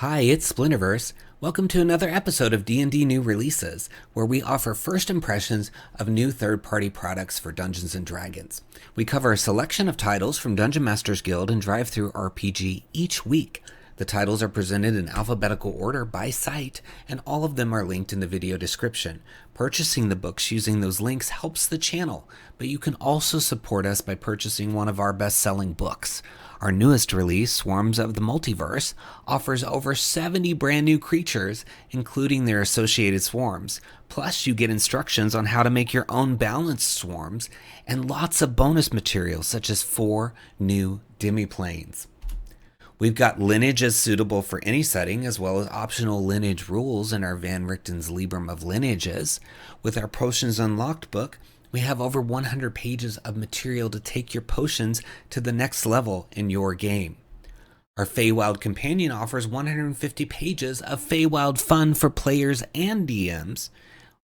Hi, it's Splinterverse. Welcome to another episode of D&D New Releases, where we offer first impressions of new third-party products for Dungeons & Dragons. We cover a selection of titles from Dungeon Masters Guild and DriveThruRPG each week. The titles are presented in alphabetical order by site, and all of them are linked in the video description. Purchasing the books using those links helps the channel, but you can also support us by purchasing one of our best-selling books. Our newest release, Swarms of the Multiverse, offers over 70 brand new creatures, including their associated swarms. Plus, you get instructions on how to make your own balanced swarms, and lots of bonus materials such as 4 new demiplanes. We've got lineages suitable for any setting, as well as optional lineage rules in our Van Richten's Librum of Lineages. With our Potions Unlocked book, we have over 100 pages of material to take your potions to the next level in your game. Our Feywild Companion offers 150 pages of Feywild fun for players and DMs.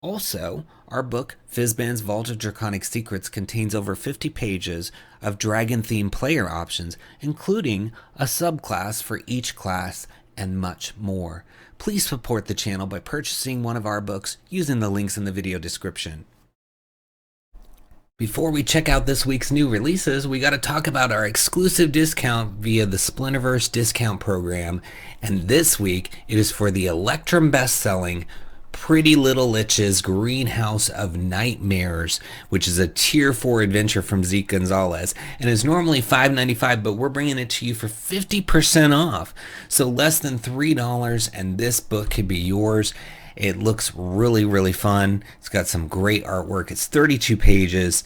Also, our book, Fizban's Vault of Draconic Secrets, contains over 50 pages of dragon-themed player options, including a subclass for each class and much more. Please support the channel by purchasing one of our books using the links in the video description. Before we check out this week's new releases, we got to talk about our exclusive discount via the Splinterverse discount program. And this week, it is for the Electrum best-selling Pretty Little Lich's Greenhouse of Nightmares, which is a Tier 4 adventure from 𝙒𝙤𝙘𝙀 𝙀, and is normally $5.95, but we're bringing it to you for 50% off. So less than $3, and this book could be yours. It looks really, really fun. It's got some great artwork. It's 32 pages.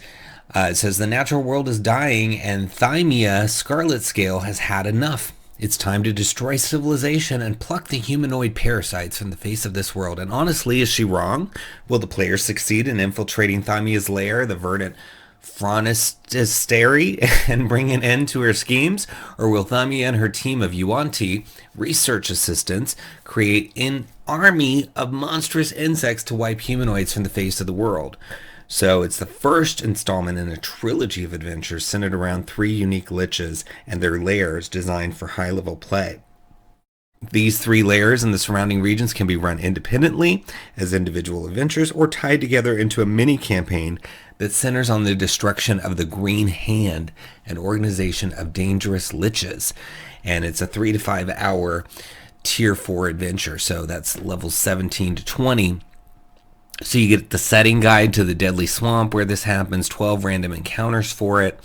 It says the natural world is dying and 𝙤𝙤𝙀 Scarlet Scale has had enough. It's time to destroy civilization and pluck the humanoid parasites from the face of this world. And honestly, is she wrong? Will the player succeed in infiltrating 𝙤𝙤𝙀's lair, the verdant Phronestyri, and bring an end to her schemes? Or will 𝙤𝙤𝙀 and her team of Yuan-Ti research assistants create an army of monstrous insects to wipe humanoids from the face of the world? So it's the first installment in a trilogy of adventures centered around 3 unique liches and their lairs designed for high-level play. These 3 lairs and the surrounding regions can be run independently as individual adventures or tied together into a mini-campaign that centers on the destruction of the Green Hand, an organization of dangerous liches. And it's a 3 to 5 hour Tier 4 adventure, so that's levels 17 to 20. So you get the setting guide to the Deadly Swamp where this happens, 12 random encounters for it,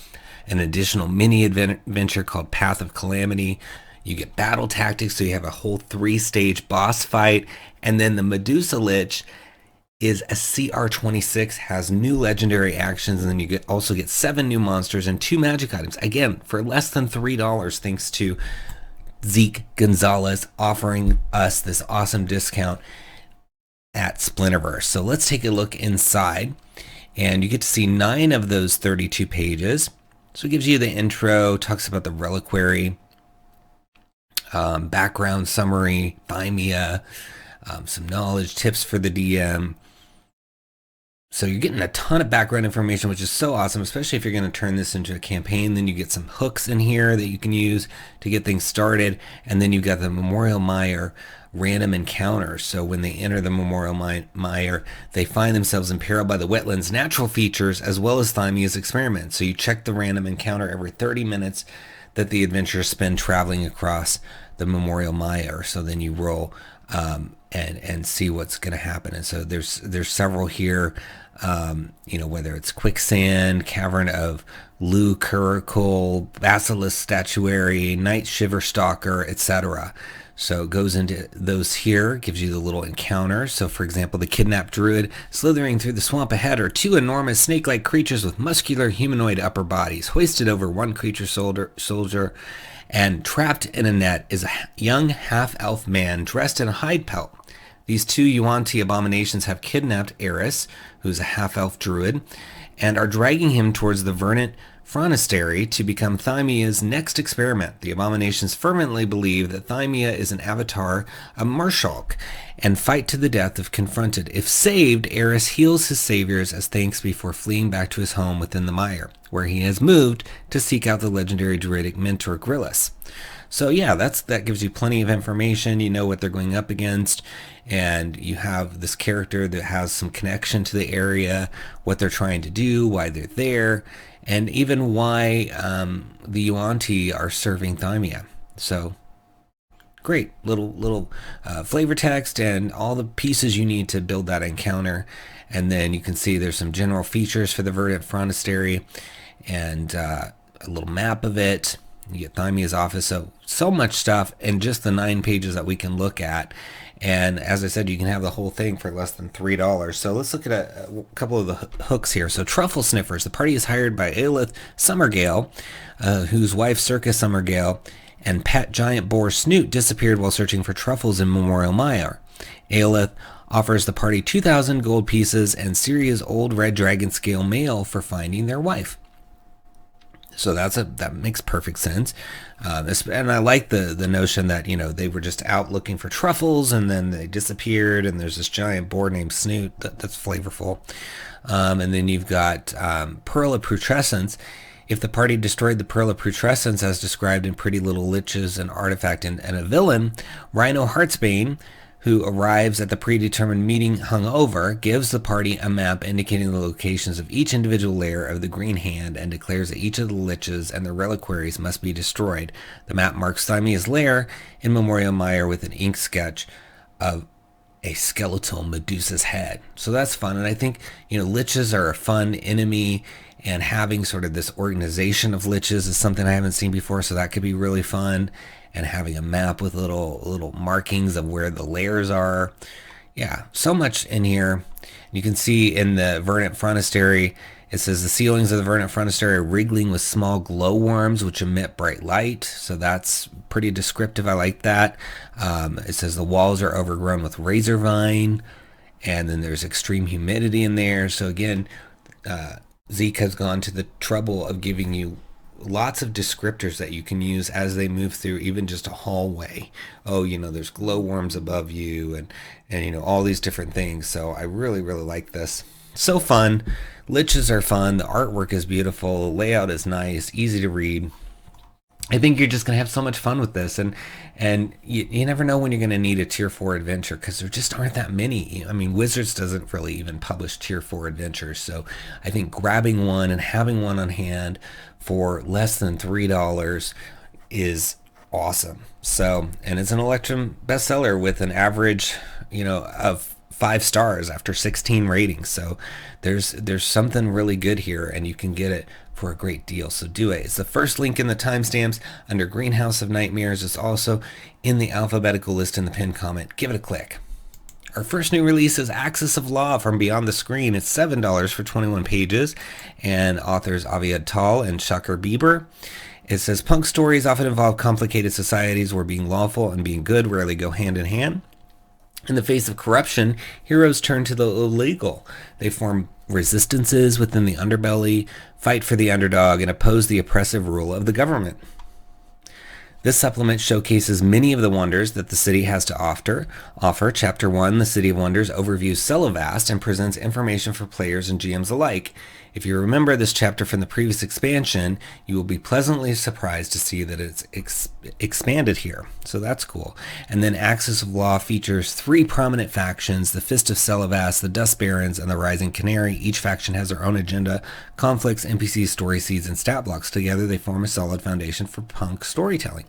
an additional mini adventure called Path of Calamity. You get battle tactics, so you have a whole 3-stage boss fight, and then the Medusa Lich is a CR26, has new legendary actions, and then you also get 7 new monsters and 2 magic items. Again, for less than $3, thanks to 𝙒𝙤𝙀 𝙀 offering us this awesome discount at Splinterverse. So let's take a look inside, and you get to see 9 of those 32 pages. So it gives you the intro, talks about the reliquary, background summary, 𝙤𝙤𝙀, some knowledge, tips for the DM. So you're getting a ton of background information, which is so awesome, especially if you're going to turn this into a campaign. Then you get some hooks in here that you can use to get things started. And then you've got the Memorial Mire random encounters. So when they enter the Memorial Mire, they find themselves imperiled by the wetland's natural features as well as 𝙤𝙤𝙀's experiment. So you check the random encounter every 30 minutes that the adventurers spend traveling across the Memorial Mire. So then you roll and see what's going to happen. And so there's several here, whether it's Quicksand, Cavern of 𝙁Basilisk Statuary, Night Shiver Stalker, etc. So it goes into those here, gives you the little encounters. So for example, the kidnapped Druid slithering through the swamp ahead are 2 enormous snake-like creatures with muscular humanoid upper bodies, hoisted over one creature soldier, and trapped in a net is a young half-elf man dressed in a hide pelt. These 2 Yuan-Ti abominations have kidnapped Eris, who's a half-elf druid, and are dragging him towards the verdant Phronestyri to become 𝙤𝙤𝙀's next experiment. The abominations fervently believe that 𝙤𝙤𝙀 is an avatar of Marshalk and fight to the death if confronted. If saved, Eris heals his saviors as thanks before fleeing back to his home within the mire, where he has moved to seek out the legendary druidic mentor Grillus. So yeah, that gives you plenty of information. You know what they're going up against, and you have this character that has some connection to the area, what they're trying to do, why they're there, and even why the Yuan-Ti are serving Thymia. So great little flavor text and all the pieces you need to build that encounter. And then you can see there's some general features for the Verdant Frontistery and a little map of it. You get Thymia's office, so much stuff in just the 9 pages that we can look at. And as I said, you can have the whole thing for less than $3. So let's look at a couple of the hooks here. So Truffle Sniffers. The party is hired by Aloth Summergale, whose wife Circus Summergale and pet giant boar Snoot disappeared while searching for truffles in Memorial Mire. Aloth offers the party 2,000 gold pieces and Syria's old red dragon scale mail for finding their wife. So that makes perfect sense. And I like the notion that, they were just out looking for truffles and then they disappeared and there's this giant boar named Snoot. That's flavorful. And then you've got Pearl of Putrescence. If the party destroyed the Pearl of Putrescence as described in Pretty Little Liches, an artifact and a villain, Rhino Heartsbane, who arrives at the predetermined meeting hungover, gives the party a map indicating the locations of each individual layer of the Green Hand and declares that each of the liches and their reliquaries must be destroyed. The map marks Thymia's lair in Memorial Mire with an ink sketch of a skeletal Medusa's head. So that's fun, and I think, liches are a fun enemy, and having sort of this organization of liches is something I haven't seen before, so that could be really fun. And having a map with little markings of where the layers are. Yeah, so much in here. You can see in the Verdant Frontistery, it says the ceilings of the Verdant Frontistery are wriggling with small glowworms which emit bright light. So that's pretty descriptive. I like that. It says the walls are overgrown with razor vine. And then there's extreme humidity in there. So again, Zeke has gone to the trouble of giving you lots of descriptors that you can use as they move through even just a hallway. Oh, there's glowworms above you and all these different things. So I really like this. So fun. Liches are fun. The artwork is beautiful. The layout is nice, easy to read. I think you're just going to have so much fun with this, and you never know when you're going to need a tier 4 adventure because there just aren't that many. I mean, Wizards doesn't really even publish tier 4 adventures, so I think grabbing one and having one on hand for less than $3 is awesome. So, and it's an Electrum bestseller with an average, of 5 stars after 16 ratings. So there's something really good here, and you can get it for a great deal. So do it. It's the first link in the timestamps under Greenhouse of Nightmares. It's also in the alphabetical list in the pinned comment. Give it a click. Our first new release is Axis of Law from Beyond the Screen. It's $7 for 21 pages, and authors Aviad Tal and Shakur Bieber. It says punk stories often involve complicated societies where being lawful and being good rarely go hand in hand. In the face of corruption, heroes turn to the illegal. They form resistances within the underbelly, fight for the underdog, and oppose the oppressive rule of the government. This supplement showcases many of the wonders that the city has to offer. Chapter 1, The City of Wonders, overviews Celovast and presents information for players and GMs alike. If you remember this chapter from the previous expansion, you will be pleasantly surprised to see that it's expanded here. So that's cool. And then Axis of Law features 3 prominent factions, the Fist of Celovast, the Dust Barons, and the Rising Canary. Each faction has their own agenda, conflicts, NPCs, story seeds, and stat blocks. Together they form a solid foundation for punk storytelling.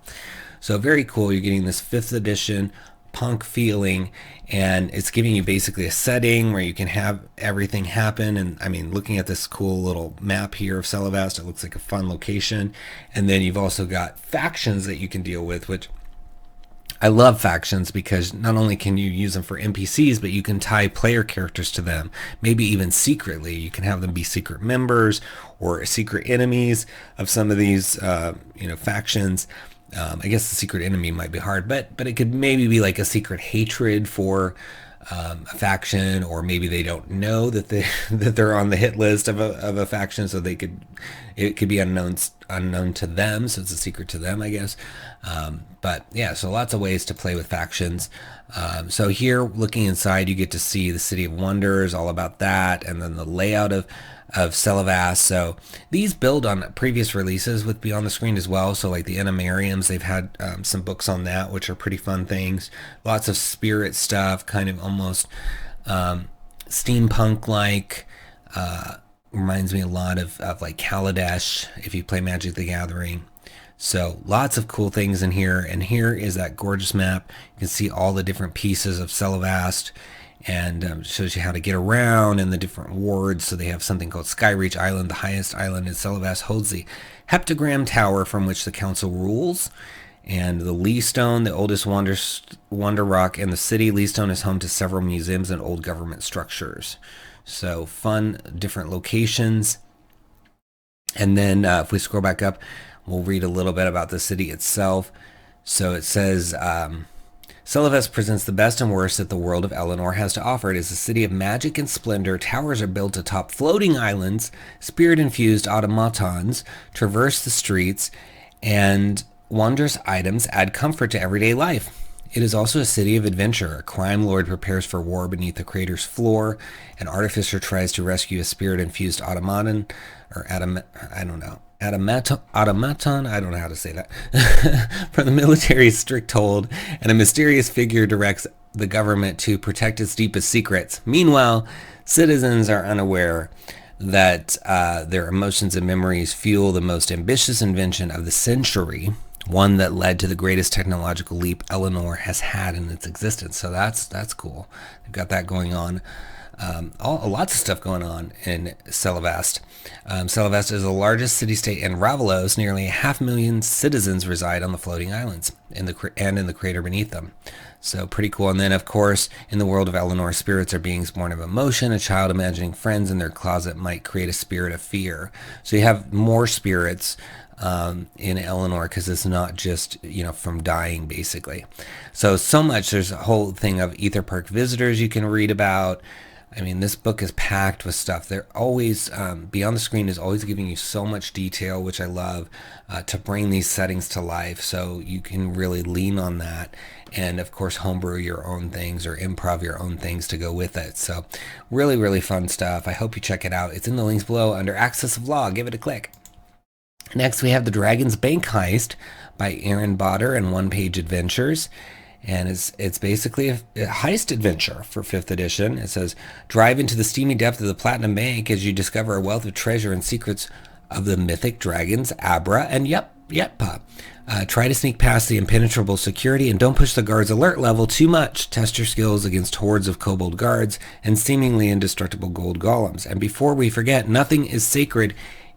So very cool. You're getting this 5th edition punk feeling, and it's giving you basically a setting where you can have everything happen. And I mean, looking at this cool little map here of Celovast, it looks like a fun location. And then you've also got factions that you can deal with, which I love factions because not only can you use them for NPCs, but you can tie player characters to them, maybe even secretly. You can have them be secret members or secret enemies of some of these factions. I guess the secret enemy might be hard, but it could maybe be like a secret hatred for a faction, or maybe they don't know that they're on the hit list of a faction, so it could be unknown unknown to them, so it's a secret to them, I guess. But yeah, so lots of ways to play with factions. So here, looking inside, you get to see the City of Wonders, all about that, and then the layout of 𝘼𝙬. So these build on previous releases with Beyond the Screen as well. So like the Animariums, they've had some books on that, which are pretty fun things. Lots of spirit stuff, kind of almost steampunk-like. Reminds me a lot of like Kaladesh, if you play Magic the Gathering. So lots of cool things in here. And here is that gorgeous map. You can see all the different pieces of 𝘼𝙬, and shows you how to get around and the different wards. So they have something called Skyreach Island. The highest island in 𝘼𝙬 holds the heptagram tower from which the council rules. And the Leastone, the oldest wonder rock in the city. Leastone is home to several museums and old government structures. So fun, different locations. And then if we scroll back up, we'll read a little bit about the city itself. So it says, 𝘼𝙬 presents the best and worst that the world of Eleanor has to offer. It is a city of magic and splendor. Towers are built atop floating islands. Spirit-infused automatons traverse the streets, and wondrous items add comfort to everyday life. It is also a city of adventure. A crime lord prepares for war beneath the crater's floor. An artificer tries to rescue a spirit-infused automaton, or automaton, I don't know how to say that, from the military's strict hold, and a mysterious figure directs the government to protect its deepest secrets. Meanwhile, citizens are unaware that their emotions and memories fuel the most ambitious invention of the century, one that led to the greatest technological leap Eleanor has had in its existence. So that's cool. They've got that going on. Lots of stuff going on in 𝘼𝙬. 𝘼𝙬 is the largest city-state in Ravalos. Nearly 500,000 citizens reside on the floating islands and in the crater beneath them. So pretty cool. And then, of course, in the world of Eleanor, spirits are beings born of emotion. A child imagining friends in their closet might create a spirit of fear. So you have more spirits in Eleanor, because it's not just, from dying, basically. So much. There's a whole thing of Ether Park visitors you can read about. I mean, this book is packed with stuff. They're always, Beyond the Screen is always giving you so much detail, which I love, to bring these settings to life. So you can really lean on that. And of course, homebrew your own things or improv your own things to go with it. So really, really fun stuff. I hope you check it out. It's in the links below under Access of Law. Give it a click. Next, we have The Dragon's Bank Heist by Aaron Botter and One Page Adventures. And it's basically a heist adventure for 5th edition. It says, drive into the steamy depth of the Platinum Bank as you discover a wealth of treasure and secrets of the mythic dragons Abra and 𝘽𝙦. Try to sneak past the impenetrable security and don't push the guard's alert level too much. Test your skills against hordes of kobold guards and seemingly indestructible gold golems. And before we forget, nothing is sacred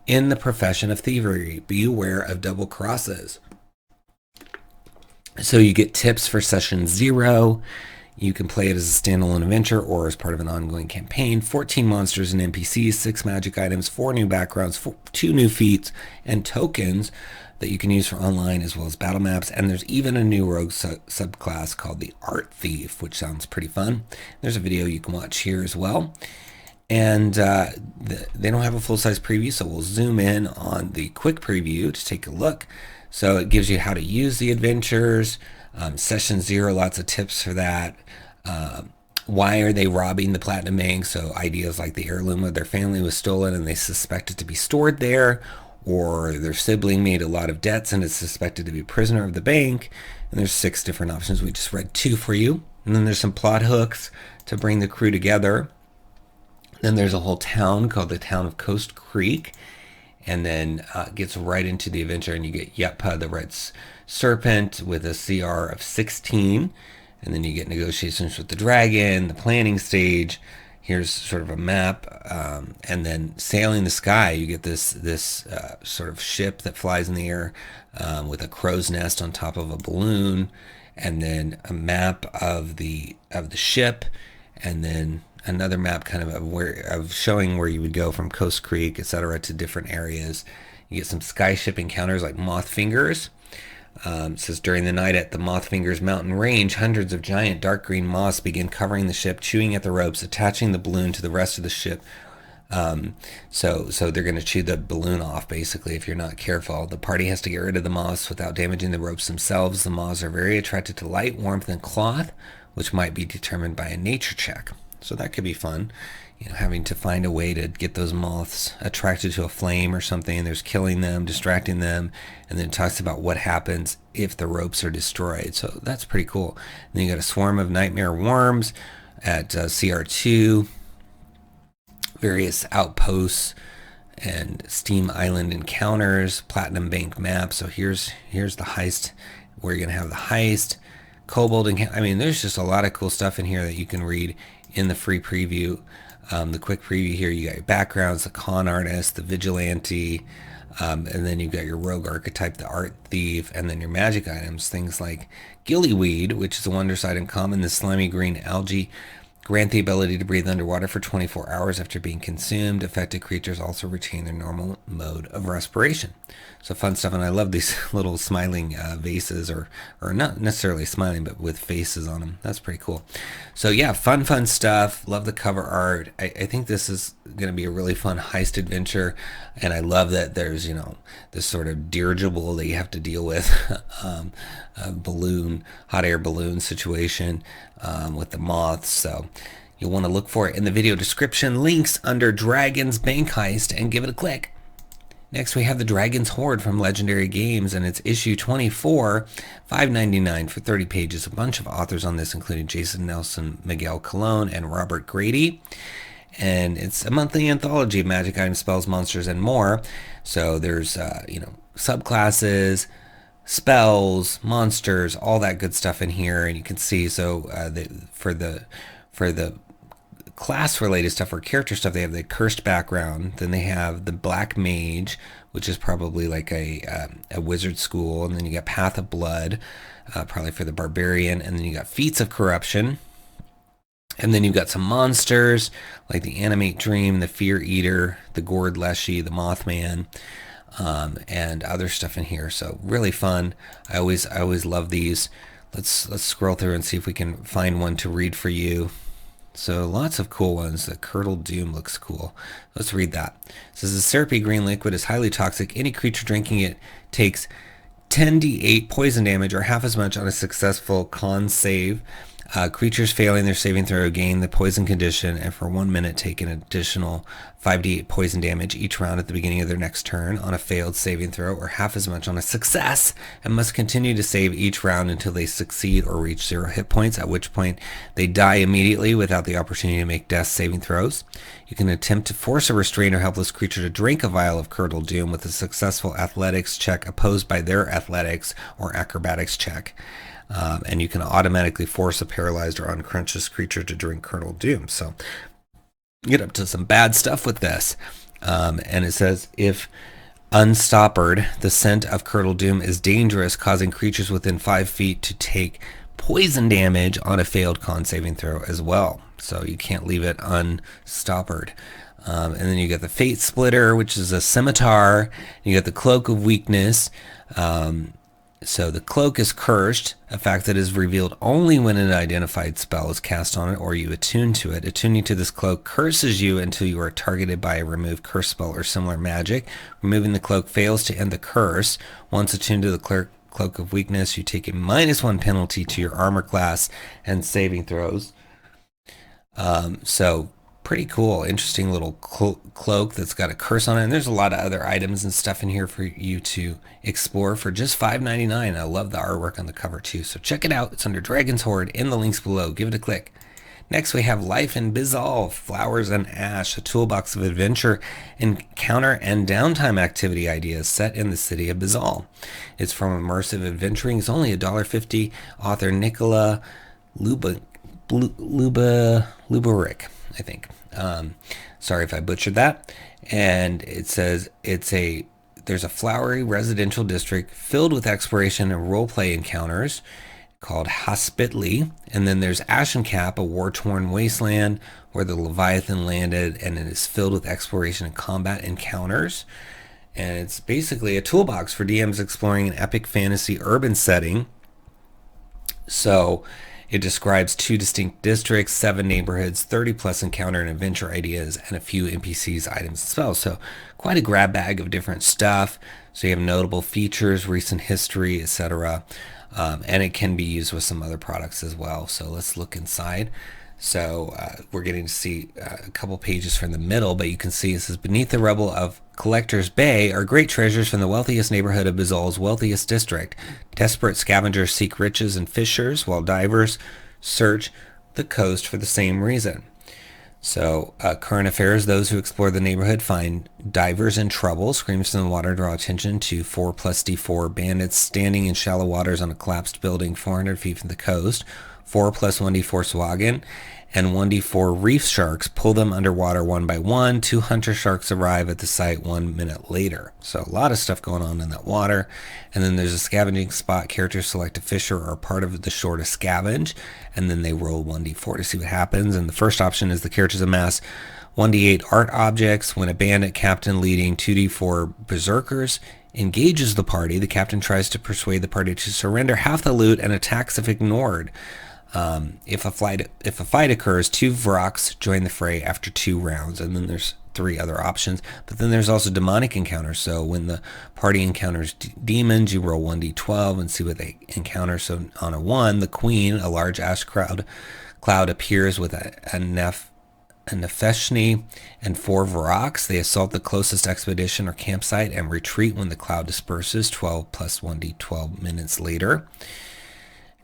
in the profession of thievery. Beware of double crosses. So you get tips for session 0. You can play it as a standalone adventure or as part of an ongoing campaign. 14 monsters and NPCs, 6 magic items, 4 new backgrounds, 2 new feats, and tokens that you can use for online as well as battle maps. And there's even a new rogue subclass called the Art Thief, which sounds pretty fun. There's a video you can watch here as well. And they don't have a full-size preview, so we'll zoom in on the quick preview to take a look. So it gives you how to use the adventures, session 0, lots of tips for that. Why are they robbing the Platinum Bank? So ideas like the heirloom of their family was stolen and they suspect it to be stored there, or their sibling made a lot of debts and is suspected to be a prisoner of the bank. And there's 6 different options. We just read 2 for you. And then there's some plot hooks to bring the crew together. Then there's a whole town called the town of Coast Creek. And then gets right into the adventure, and you get 𝘽𝙦, the red serpent, with a CR of 16. And then you get negotiations with the dragon, the planning stage. Here's sort of a map. And then sailing the sky, you get this sort of ship that flies in the air with a crow's nest on top of a balloon. And then a map of the ship. And then another map kind of showing where you would go from Coast Creek, etc., to different areas. You get some skyship encounters like moth fingers. It says, during the night at the moth fingers mountain range, hundreds of giant dark green moths begin covering the ship, chewing at the ropes, attaching the balloon to the rest of the ship So they're going to chew the balloon off, basically, if you're not careful. The party has to get rid of the moths without damaging the ropes themselves. The moths are very attracted to light, warmth, and cloth, which might be determined by a nature check. So that could be fun, having to find a way to get those moths attracted to a flame or something. There's killing them, distracting them, and then it talks about what happens if the ropes are destroyed. So that's pretty cool. And then you got a swarm of nightmare worms at CR2, various outposts and Steam Island encounters, Platinum Bank map. So here's the heist where you're gonna have the heist, Kobold, and there's just a lot of cool stuff in here that you can read in the free preview. The quick preview here, you got your backgrounds, the con artist, the vigilante, and then you've got your rogue archetype, the art thief, and then your magic items, things like gillyweed, which is a wonder item common. The slimy green algae grant the ability to breathe underwater for 24 hours after being consumed. Affected creatures also retain their normal mode of respiration. So fun stuff, and I love these little smiling vases, or not necessarily smiling, but with faces on them. That's pretty cool. So yeah, fun stuff. Love the cover art. I think this is going to be a really fun heist adventure, and I love that there's this sort of dirigible that you have to deal with, a balloon, hot air balloon situation with the moths. So you'll want to look for it in the video description. Links under Dragon's Bank Heist, and give it a click. Next, we have the Dragon's Hoard from Legendary Games, and it's issue 24, $5.99 for 30 pages. A bunch of authors on this, including Jason Nelson, Miguel Colon, and Robert Grady. And it's a monthly anthology of magic items, spells, monsters, and more. So there's, subclasses, spells, monsters, all that good stuff in here. And you can see, for the class related stuff or character stuff, they have the cursed background. Then they have the black mage, which is probably like a wizard school. And then you got path of blood, probably for the barbarian. And then you got feats of corruption. And then you've got some monsters like the animate dream, the fear eater, the gourd leshy, the mothman, and other stuff in here. So really fun. I always love these. Let's scroll through and see if we can find one to read for you. So lots of cool ones. The Curdled Doom looks cool. Let's read that. It says the syrupy green liquid is highly toxic. Any creature drinking it takes 10d8 poison damage, or half as much on a successful con save. Creatures failing their saving throw gain the poison condition, and for 1 minute take an additional 5d8 poison damage each round at the beginning of their next turn on a failed saving throw, or half as much on a success, and must continue to save each round until they succeed or reach 0 hit points, at which point they die immediately without the opportunity to make death saving throws. You can attempt to force a restrained or helpless creature to drink a vial of Curdled Doom with a successful athletics check opposed by their athletics or acrobatics check. And you can automatically force a paralyzed or unconscious creature to drink Curdled Doom. So get up to some bad stuff with this. And it says, if unstoppered, the scent of Curdled Doom is dangerous, causing creatures within 5 feet to take poison damage on a failed con saving throw as well. So you can't leave it unstoppered. And then you got the Fate Splitter, which is a scimitar. You got the Cloak of Weakness. So the cloak is cursed, a fact that is revealed only when an identified spell is cast on it or you attune to it. Attuning to this cloak curses you until you are targeted by a remove curse spell or similar magic. Removing the cloak fails to end the curse. Once attuned to the Cloak of Weakness, you take a -1 penalty to your armor class and saving throws. So pretty cool, interesting little cloak that's got a curse on it. And there's a lot of other items and stuff in here for you to explore for just $5.99. I love the artwork on the cover too. So check it out. It's under Dragon's Hoard in the links below. Give it a click. Next we have Life in Bizol, Flowers and Ash, a toolbox of adventure, encounter, and downtime activity ideas set in the city of Bizol. It's from Immersive Adventuring. It's only $1.50. Author Nicola Lubaric, I think. Sorry if I butchered that. And it says there's a flowery residential district filled with exploration and roleplay encounters called Hospitally. And then there's Ashencap, a war-torn wasteland where the Leviathan landed, and it is filled with exploration and combat encounters. And it's basically a toolbox for DMs exploring an epic fantasy urban setting. So It describes 2 distinct districts, 7 neighborhoods, 30 plus encounter and adventure ideas, and a few NPCs, items, and spells. So quite a grab bag of different stuff. So you have notable features, recent history, etc. And it can be used with some other products as well. So let's look inside. So we're getting to see a couple pages from the middle, but you can see it says, beneath the rubble of Collector's Bay are great treasures from the wealthiest neighborhood of Bizol's wealthiest district. Desperate scavengers seek riches and fishers, while divers search the coast for the same reason. So current affairs, those who explore the neighborhood find divers in trouble. Screams from the water draw attention to 4+D4 bandits standing in shallow waters on a collapsed building 400 feet from the coast. 4+1D4 swaggin, and 1D4 reef sharks pull them underwater one by one. 2 hunter sharks arrive at the site 1 minute later. So a lot of stuff going on in that water. And then there's a scavenging spot. Characters select a fisher or part of the shore to scavenge, and then they roll 1D4 to see what happens. And the first option is the characters amass 1D8 art objects. When a bandit captain leading 2D4 berserkers engages the party, the captain tries to persuade the party to surrender half the loot and attacks if ignored. If a fight occurs, 2 Vrocks join the fray after 2 rounds, and then there's 3 other options. But then there's also demonic encounters. So when the party encounters demons, you roll 1d12 and see what they encounter. So on a 1, the queen, a large ash cloud appears with a Nefeshni and 4 Vrocks. They assault the closest expedition or campsite and retreat when the cloud disperses 12+1d12 minutes later.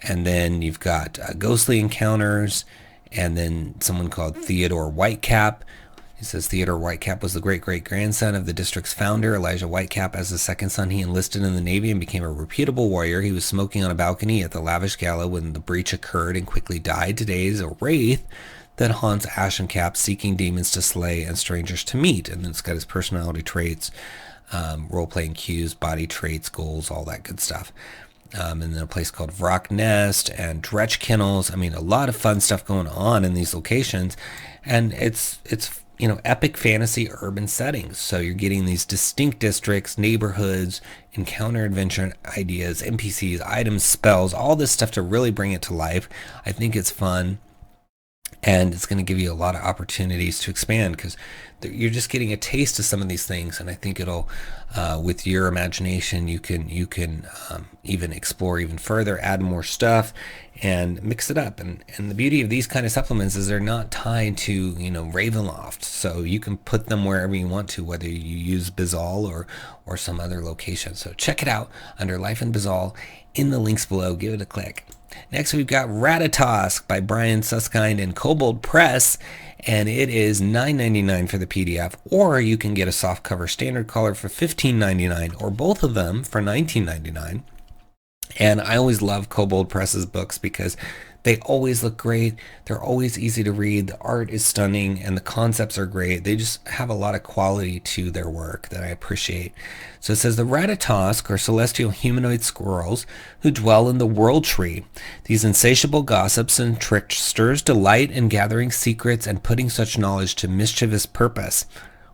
And then you've got ghostly encounters, and then someone called Theodore Whitecap. He says Theodore Whitecap was the great-great-grandson of the district's founder, Elijah Whitecap. As the second son, he enlisted in the Navy and became a reputable warrior. He was smoking on a balcony at the lavish gala when the breach occurred and quickly died. Today is a wraith that haunts Ashencap, seeking demons to slay and strangers to meet. And then it's got his personality traits, role-playing cues, body traits, goals, all that good stuff. And then a place called Vrock Nest and Dretch Kennels. I mean, a lot of fun stuff going on in these locations, and it's epic fantasy urban settings. So you're getting these distinct districts, neighborhoods, encounter adventure ideas, NPCs, items, spells, all this stuff to really bring it to life. I think it's fun, and it's going to give you a lot of opportunities to expand, because you're just getting a taste of some of these things, and I think it'll, with your imagination, you can even explore even further, add more stuff, and mix it up. And the beauty of these kind of supplements is they're not tied to Ravenloft, so you can put them wherever you want to, whether you use Bizol or some other location. So check it out under Life in Bizol in the links below. Give it a click. Next, we've got Ratatosk by Brian Susskind and Kobold Press, and it is $9.99 for the PDF, or you can get a softcover standard color for $15.99, or both of them for $19.99. And I always love Kobold Press's books because they always look great. They're always easy to read. The art is stunning and the concepts are great. They just have a lot of quality to their work that I appreciate. So it says the Ratatosk are celestial humanoid squirrels who dwell in the World Tree. These insatiable gossips and tricksters delight in gathering secrets and putting such knowledge to mischievous purpose.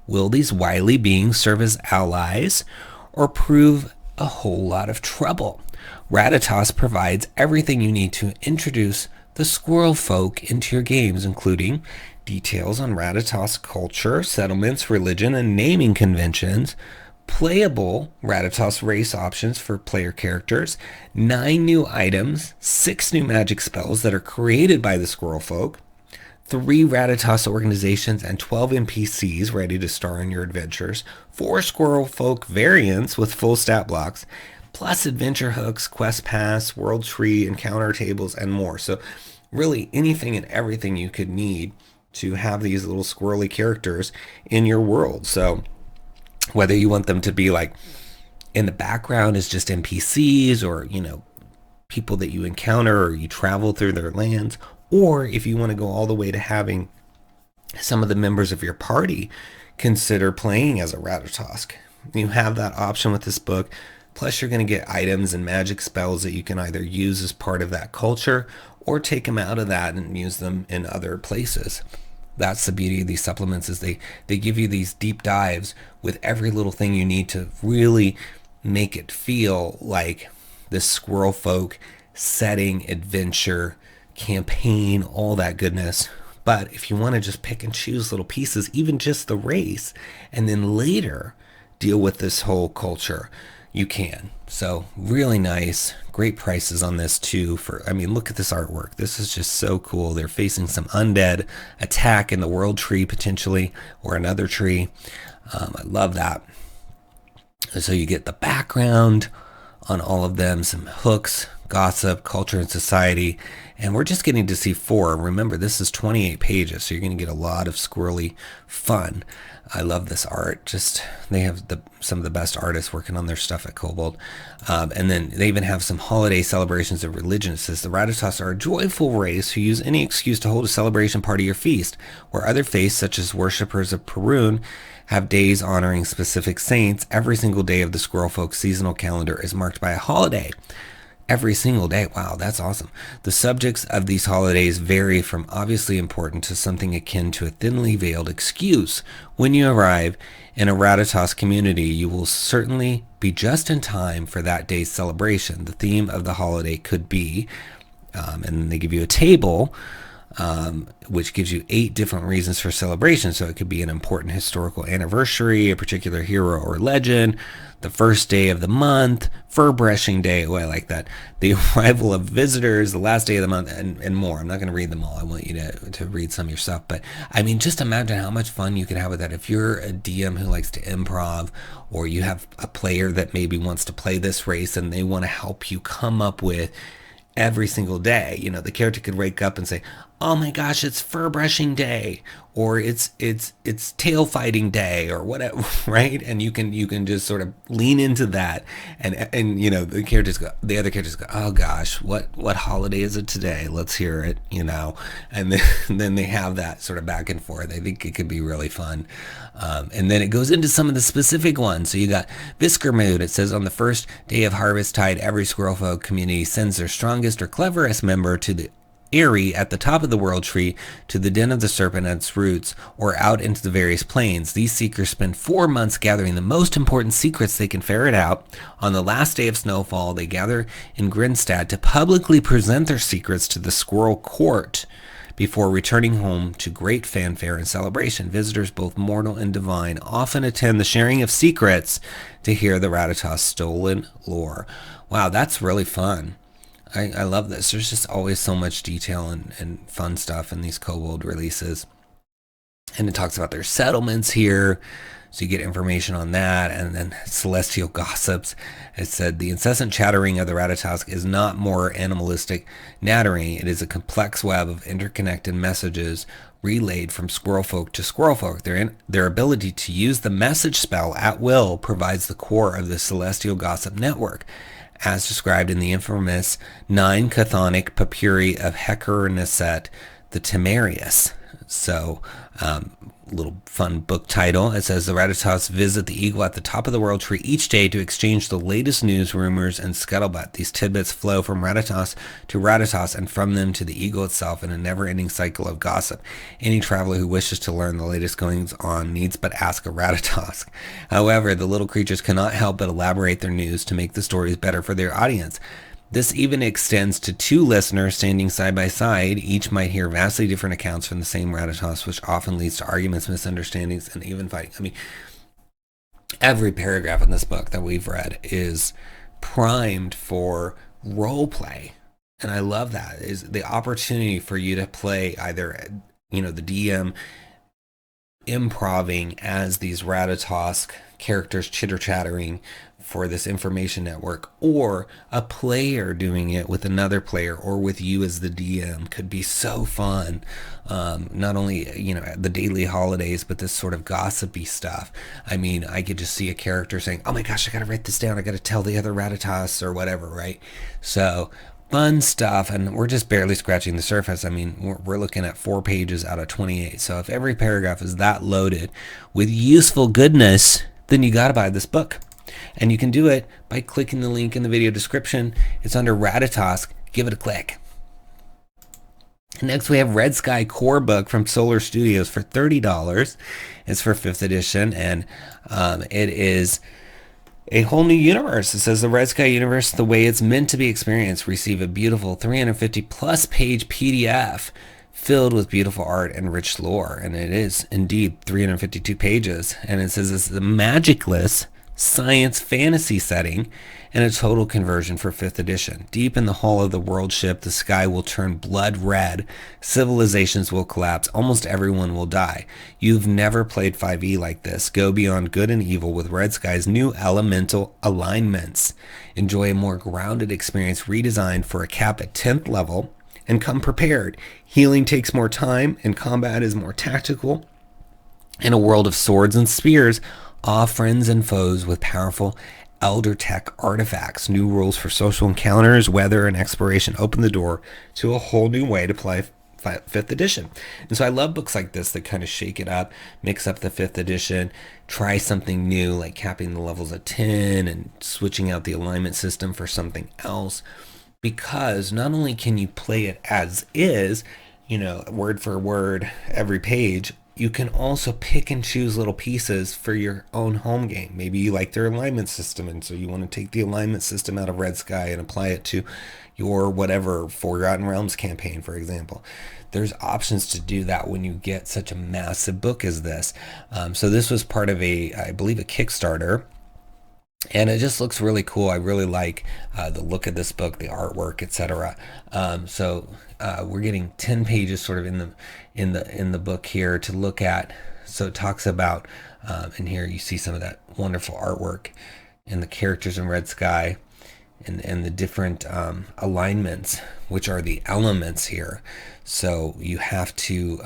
Will these wily beings serve as allies or prove a whole lot of trouble? Ratatosk provides everything you need to introduce the Squirrelfolk into your games, including details on Ratatosk culture, settlements, religion, and naming conventions, playable Ratatosk race options for player characters, 9 new items, 6 new magic spells that are created by the Squirrelfolk, 3 Ratatosk organizations, and 12 NPCs ready to star in your adventures, 4 Squirrelfolk variants with full stat blocks, plus adventure hooks, quest pass, world tree, encounter tables, and more. So really anything and everything you could need to have these little squirrely characters in your world. So whether you want them to be like in the background as just NPCs, or people that you encounter or you travel through their lands, or if you want to go all the way to having some of the members of your party consider playing as a Ratatosk, you have that option with this book. Plus, you're going to get items and magic spells that you can either use as part of that culture or take them out of that and use them in other places. That's the beauty of these supplements, is they give you these deep dives with every little thing you need to really make it feel like this Squirrelfolk setting, adventure, campaign, all that goodness. But if you want to just pick and choose little pieces, even just the race, and then later deal with this whole culture, you can. So really nice, great prices on this too. I mean, look at this artwork. This is just so cool. They're facing some undead attack in the world tree potentially, or another tree. I love that. So you get the background on all of them, some hooks, gossip, culture and society, and we're just getting to see 4. Remember, this is 28 pages, so you're going to get a lot of squirrely fun. I love this art. Just, they have some of the best artists working on their stuff at Kobold. And then they even have some holiday celebrations of religion. It says the Ratatosk are a joyful race who use any excuse to hold a celebration party or feast, where other faiths, such as worshippers of Perun, have days honoring specific saints. Every single day of the Squirrelfolk seasonal calendar is marked by a holiday. Every single day. Wow, that's awesome. The subjects of these holidays vary from obviously important to something akin to a thinly veiled excuse. When you arrive in a Ratatosk community, you will certainly be just in time for that day's celebration. The theme of the holiday could be, and they give you a table, which gives you 8 different reasons for celebration. So it could be an important historical anniversary, a particular hero or legend, the first day of the month, fur brushing day. Oh, I like that. The arrival of visitors, the last day of the month, and more. I'm not going to read them all. I want you to read some yourself. But I mean, just imagine how much fun you can have with that. If you're a DM who likes to improv, or you have a player that maybe wants to play this race and they want to help you come up with every single day, you know, the character could wake up and say, oh my gosh, it's fur brushing day, or it's tail fighting day, or whatever, right? And you can just sort of lean into that, and you know, the other characters go, oh gosh, what holiday is it today? Let's hear it, you know. And then they have that sort of back and forth. I think it could be really fun. And then it goes into some of the specific ones. So you got Viskermood. It says on the first day of harvest tide, every Squirrelfolk community sends their strongest or cleverest member to the eyrie at the top of the world tree, to the den of the serpent at its roots, or out into the various planes. These seekers spend 4 months gathering the most important secrets they can ferret out. On the last day of snowfall, they gather in Grinstad to publicly present their secrets to the Squirrel Court before returning home to great fanfare and celebration. Visitors, both mortal and divine, often attend the sharing of secrets to hear the Ratatosk's stolen lore. Wow, that's really fun. I love this. There's just always so much detail and fun stuff in these Kobold releases. And it talks about their settlements here, so you get information on that. And then celestial gossips. It said the incessant chattering of the Ratatosk is not more animalistic nattering. It is a complex web of interconnected messages relayed from Squirrelfolk to Squirrelfolk. Their ability to use the message spell at will provides the core of the celestial gossip network, as described in the infamous 9 chthonic papyri of Ħeqer-Neset the Temerius. So, little fun book title. It says the Ratatosk visit the eagle at the top of the world tree each day to exchange the latest news, rumors, and scuttlebutt. These tidbits flow from Ratatosk to Ratatosk and from them to the eagle itself in a never-ending cycle of gossip. Any traveler who wishes to learn the latest goings on needs but ask a Ratatosk. However, the little creatures cannot help but elaborate their news to make the stories better for their audience. This even extends to 2 listeners standing side by side. Each might hear vastly different accounts from the same Ratatosk, which often leads to arguments, misunderstandings, and even fighting. I mean, every paragraph in this book that we've read is primed for role play. And I love that, is the opportunity for you to play either, you know, the DM improving as these Ratatosk characters chitter-chattering for this information network, or a player doing it with another player or with you as the DM. Could be so fun. Not only, you know, the daily holidays, but this sort of gossipy stuff. I mean, I could just see a character saying, oh my gosh, I gotta write this down, I gotta tell the other Ratatosk or whatever, right? So fun stuff, and we're just barely scratching the surface. I mean, we're looking at 4 pages out of 28. So if every paragraph is that loaded with useful goodness, then you gotta buy this book. And you can do it by clicking the link in the video description. It's under Ratatosk. Give it a click. Next, we have Redsky Core Book from Solar Studios for $30. It's for 5th edition, and it is A whole new universe. It says the Redsky universe, the way it's meant to be experienced. Receive a beautiful 350 plus page PDF filled with beautiful art and rich lore. And it is indeed 352 pages. And it says it's a magicless science fantasy setting and a total conversion for 5th edition. Deep in the hull of the world ship, the sky will turn blood red, civilizations will collapse, almost everyone will die. You've never played 5e like this. Go beyond good and evil with Redsky's new elemental alignments. Enjoy a more grounded experience redesigned for a cap at 10th level, and come prepared. Healing takes more time and combat is more tactical. In a world of swords and spears, awe friends and foes with powerful elder tech artifacts. New rules for social encounters, weather, and exploration open the door to a whole new way to play 5th edition. And so I love books like this that kind of shake it up, mix up the 5th edition, try something new like capping the levels at 10 and switching out the alignment system for something else. Because not only can you play it as is, word for word, every page, you can also pick and choose little pieces for your own home game. Maybe you like their alignment system, and so you want to take the alignment system out of Redsky and apply it to your whatever Forgotten Realms campaign, for example. There's options to do that when you get such a massive book as this. So this was part of I believe, a Kickstarter. And it just looks really cool. I really like the look of this book, the artwork, etc. So we're getting 10 pages sort of in the book here to look at. So it talks about, and here you see some of that wonderful artwork and the characters in Redsky and the different alignments, which are the elements here. So you have to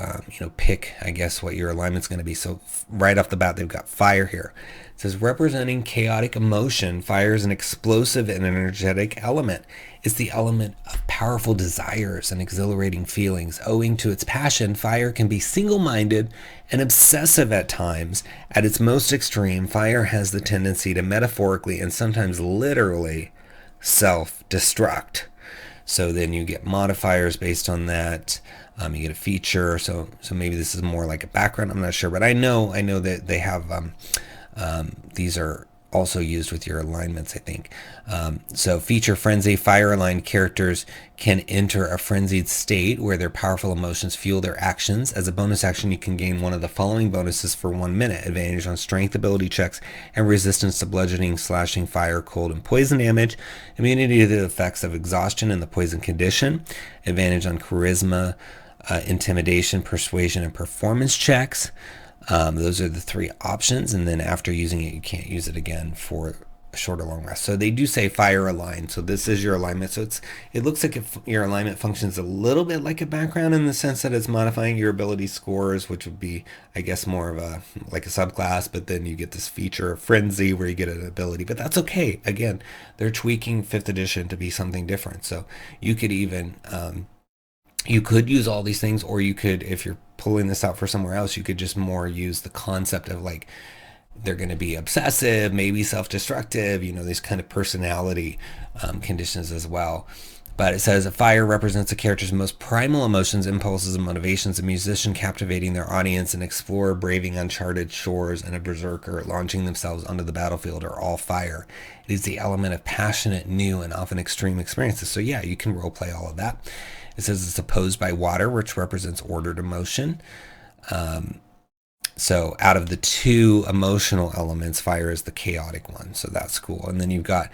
pick, I guess, what your alignment's going to be. So right off the bat, they've got fire here. It says, representing chaotic emotion, fire is an explosive and energetic element. It's the element of powerful desires and exhilarating feelings. Owing to its passion, fire can be single-minded and obsessive at times. At its most extreme, fire has the tendency to metaphorically and sometimes literally self-destruct. So then you get modifiers based on that. You get a feature. So maybe this is more like a background. I'm not sure, but I know that they have these are also used with your alignments, I think. So feature frenzy, fire aligned characters can enter a frenzied state where their powerful emotions fuel their actions. As a bonus action, you can gain one of the following bonuses for 1 minute: advantage on strength ability checks and resistance to bludgeoning, slashing, fire, cold, and poison damage, immunity to the effects of exhaustion and the poison condition, advantage on charisma, intimidation, persuasion, and performance checks. Those are the 3 options, and then after using it, you can't use it again for a short or long rest. So they do say fire aligned. So this is your alignment. So it looks like your alignment functions a little bit like a background in the sense that it's modifying your ability scores, which would be, I guess, more of a subclass. But then you get this feature of frenzy where you get an ability. But that's okay. Again, they're tweaking 5th edition to be something different. So you could even you could use all these things, or you could, if you're pulling this out for somewhere else, you could just more use the concept of like they're going to be obsessive, maybe self-destructive, these kind of personality conditions as well. But it says a fire represents a character's most primal emotions, impulses, and motivations. A musician captivating their audience, an explorer braving uncharted shores, and a berserker launching themselves onto the battlefield are all fire. It is the element of passionate, new, and often extreme experiences. So yeah, you can role play all of that. It says it's opposed by water, which represents ordered emotion. So out of the 2 emotional elements, fire is the chaotic one. So that's cool. And then you've got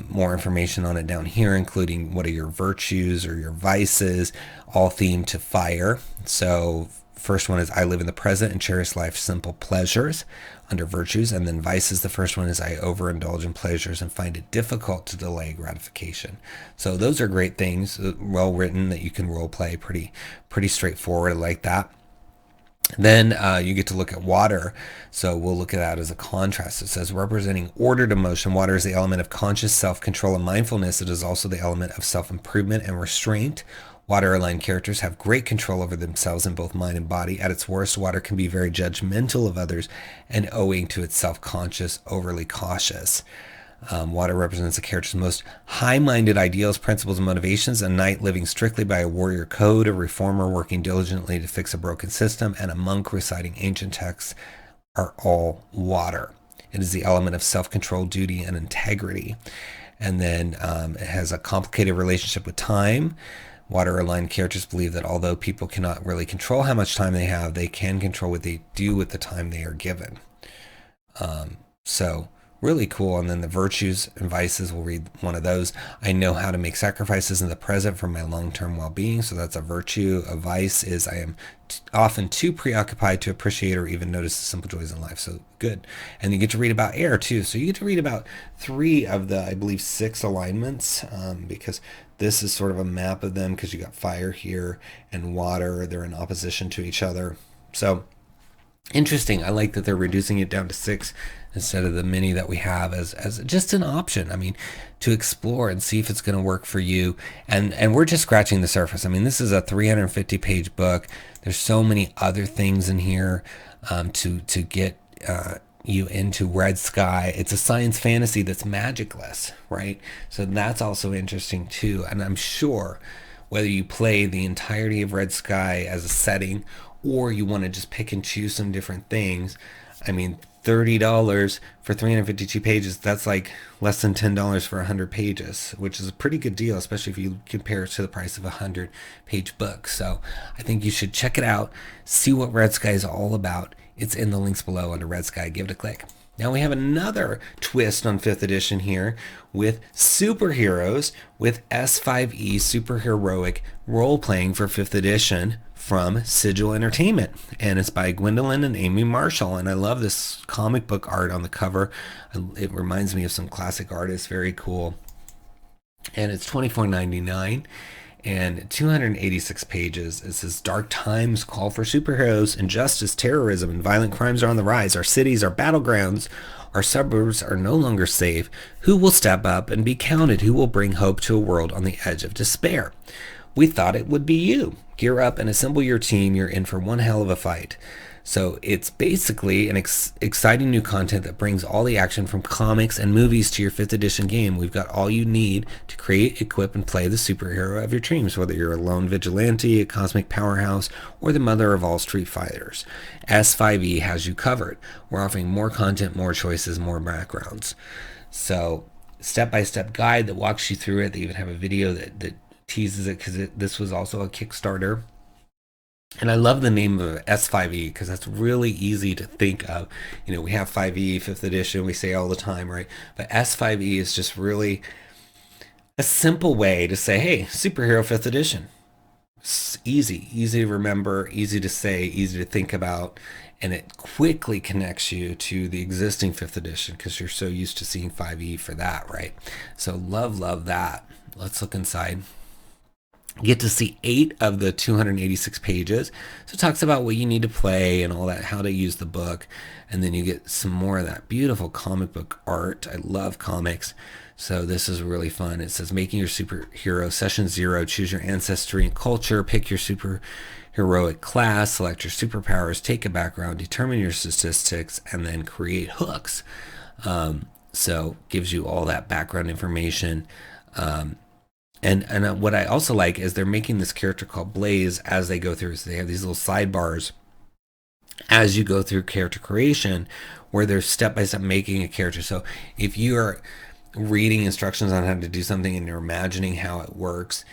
more information on it down here, including what are your virtues or your vices, all themed to fire. So first one is I live in the present and cherish life's simple pleasures under virtues. And then vices, the first one is I overindulge in pleasures and find it difficult to delay gratification. So those are great things, well written, that you can role play, pretty straightforward. I like that. Then you get to look at water. So we'll look at that as a contrast. It says representing ordered emotion. Water is the element of conscious self-control and mindfulness. It is also the element of self-improvement and restraint. Water-aligned characters have great control over themselves in both mind and body. At its worst, water can be very judgmental of others and, owing to its self-conscious, overly cautious. Water represents a character's most high-minded ideals, principles, and motivations. A knight living strictly by a warrior code, a reformer working diligently to fix a broken system, and a monk reciting ancient texts are all water. It is the element of self-control, duty, and integrity. And then it has a complicated relationship with time. Water-aligned characters believe that although people cannot really control how much time they have, they can control what they do with the time they are given. So really cool. And then the virtues and vices, we'll read one of those. I know how to make sacrifices in the present for my long-term well-being. So that's a virtue. A vice is I am often too preoccupied to appreciate or even notice the simple joys in life. So good. And you get to read about air too. So you get to read about 3 of the, I believe, 6 alignments, because this is sort of a map of them, because you got fire here and water. They're in opposition to each other. So interesting. I like that they're reducing it down to 6 instead of the many that we have as just an option. I mean, to explore and see if it's going to work for you. And we're just scratching the surface. I mean, this is a 350-page book. There's so many other things in here to get you into Red Sky. It's a science fantasy that's magicless, right? So that's also interesting too. And I'm sure whether you play the entirety of Red Sky as a setting, or you want to just pick and choose some different things, I mean, $30 for 352 pages, that's like less than $10 for 100 pages, which is a pretty good deal, especially if you compare it to the price of a 100-page book. So I think you should check it out, see what Red Sky is all about. It's in the links below under Red Sky. Give it a click. Now we have another twist on 5th edition here with superheroes with S5E Superheroic Roleplaying for 5th edition from Sigil Entertainment, and it's by Gwendolyn and Amy Marshall. And I love this comic book art on the cover. It reminds me of some classic artists. Very cool. And it's $24.99 and 286 pages. It says, dark times call for superheroes. Injustice, terrorism, and violent crimes are on the rise. Our cities are battlegrounds. Our suburbs are no longer safe. Who will step up and be counted? Who will bring hope to a world on the edge of despair? We thought it would be you. Gear up and assemble your team. You're in for one hell of a fight. So it's basically an exciting new content that brings all the action from comics and movies to your 5th edition game. We've got all you need to create, equip, and play the superhero of your dreams, whether you're a lone vigilante, a cosmic powerhouse, or the mother of all street fighters. S5E has you covered. We're offering more content, more choices, more backgrounds. So step-by-step guide that walks you through it. They even have a video that teases it, because this was also a Kickstarter. And I love the name of S5E, because that's really easy to think of. You know, we have 5E, 5th edition, we say all the time, right? But S5E is just really a simple way to say, hey, superhero 5th edition. It's easy to remember, easy to say, easy to think about, and it quickly connects you to the existing 5th edition, because you're so used to seeing 5E for that, right? So love that. Let's look inside. Get to see 8 of the 286 pages. So it talks about what you need to play and all that, how to use the book. And then you get some more of that beautiful comic book art. I love comics. So this is really fun. It says, making your superhero, session 0, choose your ancestry and culture, pick your superheroic class, select your superpowers, take a background, determine your statistics, and then create hooks. So gives you all that background information. And what I also like is they're making this character called Blaze as they go through. So they have these little sidebars as you go through character creation, where they're step-by-step making a character. So if you are reading instructions on how to do something and you're imagining how it works,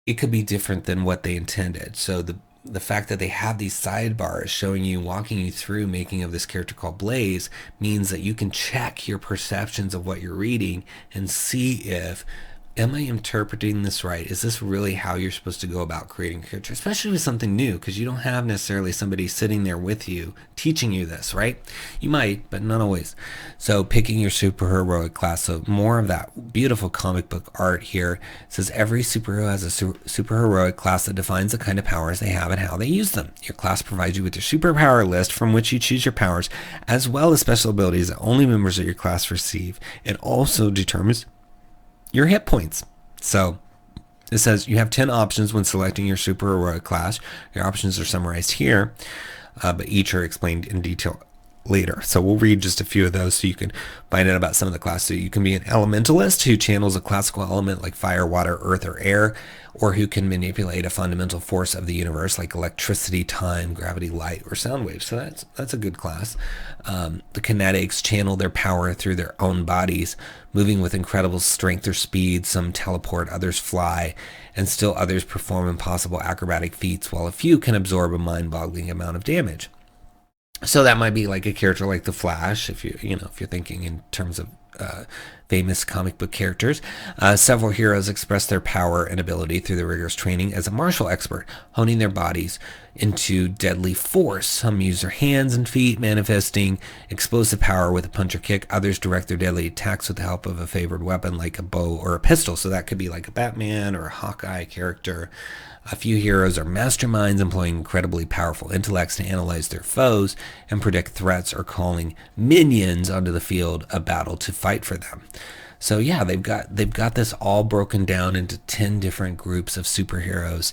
it could be different than what they intended. So the fact that they have these sidebars showing you, walking you through making of this character called Blaze, means that you can check your perceptions of what you're reading and see if, am I interpreting this right? Is this really how you're supposed to go about creating a character? Especially with something new, because you don't have necessarily somebody sitting there with you teaching you this, right? You might, but not always. So picking your superheroic class. So more of that beautiful comic book art here. It says every superhero has a superheroic class that defines the kind of powers they have and how they use them. Your class provides you with your superpower list from which you choose your powers, as well as special abilities that only members of your class receive. It also determines your hit points. So it says you have 10 options when selecting your superheroic class. Your options are summarized here, but each are explained in detail later. So we'll read just a few of those so you can find out about some of the classes. So you can be an elementalist who channels a classical element like fire, water, earth, or air, or who can manipulate a fundamental force of the universe like electricity, time, gravity, light, or sound waves. So that's a good class. The kinetics channel their power through their own bodies, moving with incredible strength or speed. Some teleport, others fly, and still others perform impossible acrobatic feats, while a few can absorb a mind-boggling amount of damage. So that might be like a character like the Flash, if you're thinking in terms of famous comic book characters. Several heroes express their power and ability through the rigorous training as a martial expert, honing their bodies into deadly force. Some use their hands and feet, manifesting explosive power with a punch or kick. Others direct their deadly attacks with the help of a favored weapon like a bow or a pistol. So that could be like a Batman or a Hawkeye character. A few heroes are masterminds, employing incredibly powerful intellects to analyze their foes and predict threats, or calling minions onto the field of battle to fight for them. So yeah, they've got this all broken down into 10 different groups of superheroes.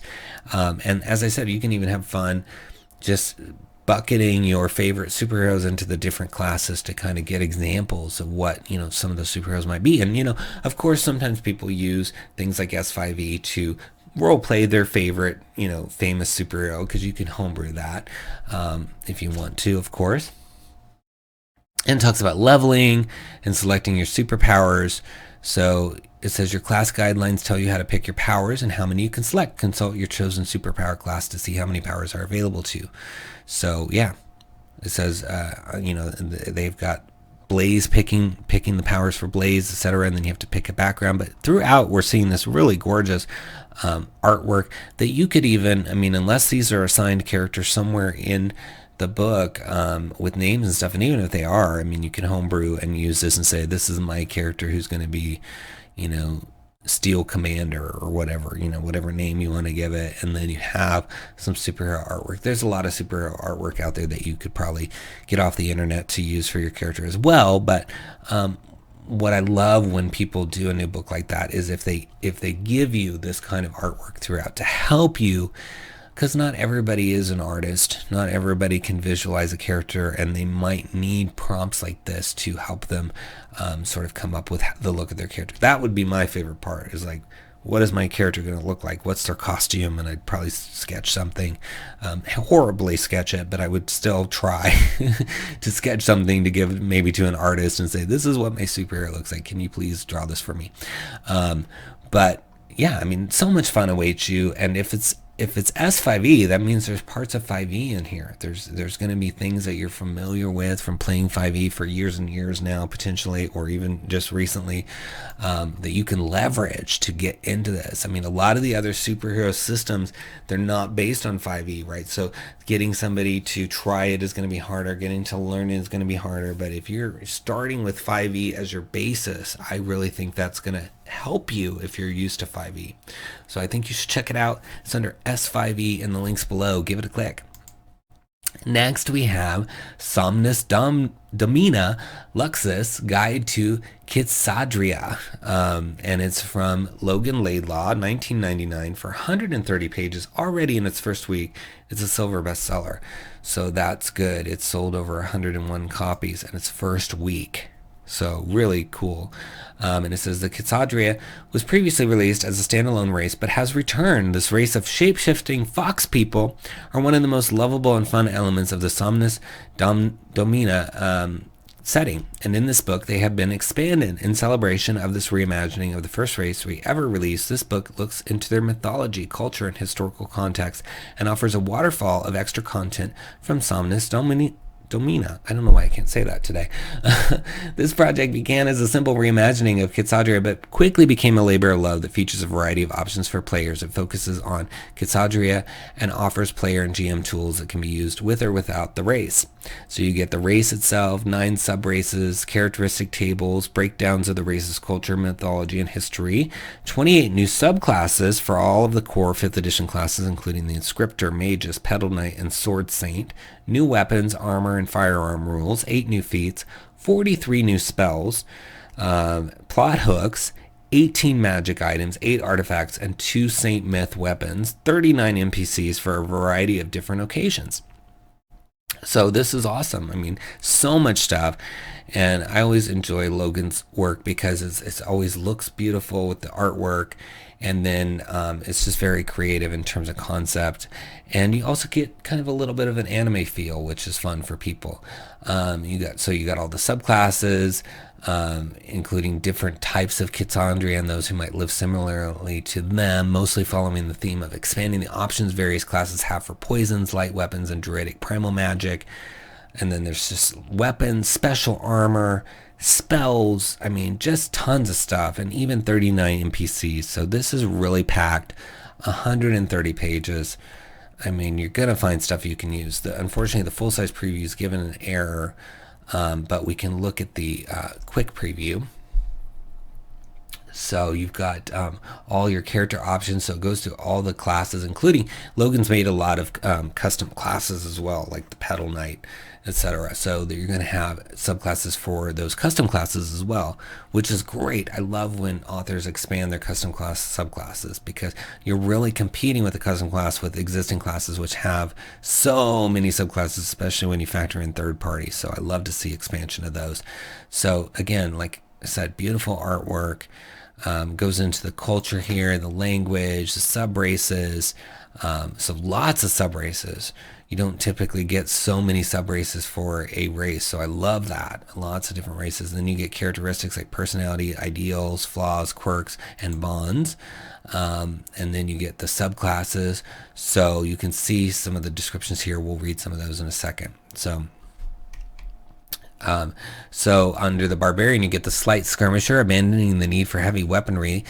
And as I said, you can even have fun just bucketing your favorite superheroes into the different classes to kind of get examples of what, some of those superheroes might be. And, of course, sometimes people use things like S5E to role play their favorite, famous superhero, because you can homebrew that if you want to, of course. And it talks about leveling and selecting your superpowers. So it says your class guidelines tell you how to pick your powers and how many you can select. Consult your chosen superpower class to see how many powers are available to you. So yeah, it says, they've got Blaze picking the powers for Blaze, etc., and then you have to pick a background. But throughout, we're seeing this really gorgeous artwork that you could even, unless these are assigned characters somewhere in the book with names and stuff, and even if they are, you can homebrew and use this and say, this is my character who's going to be, Steel Commander or whatever, whatever name you want to give it, and then you have some superhero artwork. There's a lot of superhero artwork out there that you could probably get off the internet to use for your character as well. But what I love when people do a new book like that is if they give you this kind of artwork throughout to help you, because not everybody is an artist, not everybody can visualize a character, and they might need prompts like this to help them sort of come up with the look of their character. That would be my favorite part, is like, what is my character going to look like? What's their costume? And I'd probably sketch something, horribly sketch it, but I would still try to sketch something to give maybe to an artist and say, this is what my superhero looks like. Can you please draw this for me? But yeah, so much fun awaits you. And if it's S5E, that means there's parts of 5E in here. There's going to be things that you're familiar with from playing 5E for years and years now, potentially, or even just recently, that you can leverage to get into this. A lot of the other superhero systems, they're not based on 5E, right? So getting somebody to try it is going to be harder. Getting to learn it is going to be harder. But if you're starting with 5E as your basis, I really think that's going to help you if you're used to 5E. So I think you should check it out. It's under S5E in the links below. Give it a click. Next we have Somnus Domina, Luxus, Guide to Kitsandria. And it's from Logan Laidlaw, 1999, for 130 pages. Already in its first week, it's a silver bestseller. So that's good. It sold over 101 copies in its first week. So really cool. And it says the Kitsandria was previously released as a standalone race, but has returned. This race of shape-shifting fox people are one of the most lovable and fun elements of the Somnus Domina setting. And in this book, they have been expanded in celebration of this reimagining of the first race we ever released. This book looks into their mythology, culture, and historical context, and offers a waterfall of extra content from Somnus Domina. I don't know why I can't say that today. This project began as a simple reimagining of Kitsandria, but quickly became a labor of love that features a variety of options for players. It focuses on Kitsandria and offers player and GM tools that can be used with or without the race. So you get the race itself, 9 sub-races, characteristic tables, breakdowns of the race's culture, mythology, and history, 28 new subclasses for all of the core 5th edition classes, including the Inscriptor, Magus, Pedal Knight, and Sword Saint, new weapons, armor, and firearm rules, 8 new feats, 43 new spells, plot hooks, 18 magic items, 8 artifacts, and 2 Saint Myth weapons, 39 NPCs for a variety of different occasions. So this is awesome. I mean, so much stuff. And I always enjoy Logan's work because it's always looks beautiful with the artwork. And then it's just very creative in terms of concept. And you also get kind of a little bit of an anime feel, which is fun for people. You got all the subclasses, including different types of Kitsandria and those who might live similarly to them, mostly following the theme of expanding the options various classes have for poisons, light weapons, and druidic primal magic. And then there's just weapons, special armor, spells, I mean, just tons of stuff, and even 39 NPCs. So this is really packed, 130 pages. I mean, you're going to find stuff you can use. Unfortunately, the full-size preview is given an error, but we can look at the quick preview. So you've got all your character options, so it goes through all the classes, including Logan's made a lot of custom classes as well, like the Petal Knight, etc. So that you're going to have subclasses for those custom classes as well, which is great. I love when authors expand their custom class subclasses, because you're really competing with the custom class with existing classes which have so many subclasses, especially when you factor in third parties. So I love to see expansion of those. So again, like I said, beautiful artwork. Goes into the culture here, the language, the sub races. So lots of sub races. You don't typically get so many sub races for a race, so I love that. Lots of different races. Then you get characteristics like personality, ideals, flaws, quirks, and bonds. And then you get the subclasses. So you can see some of the descriptions here. We'll read some of those in a second. So under the Barbarian, you get the Slight Skirmisher, abandoning the need for heavy weaponry.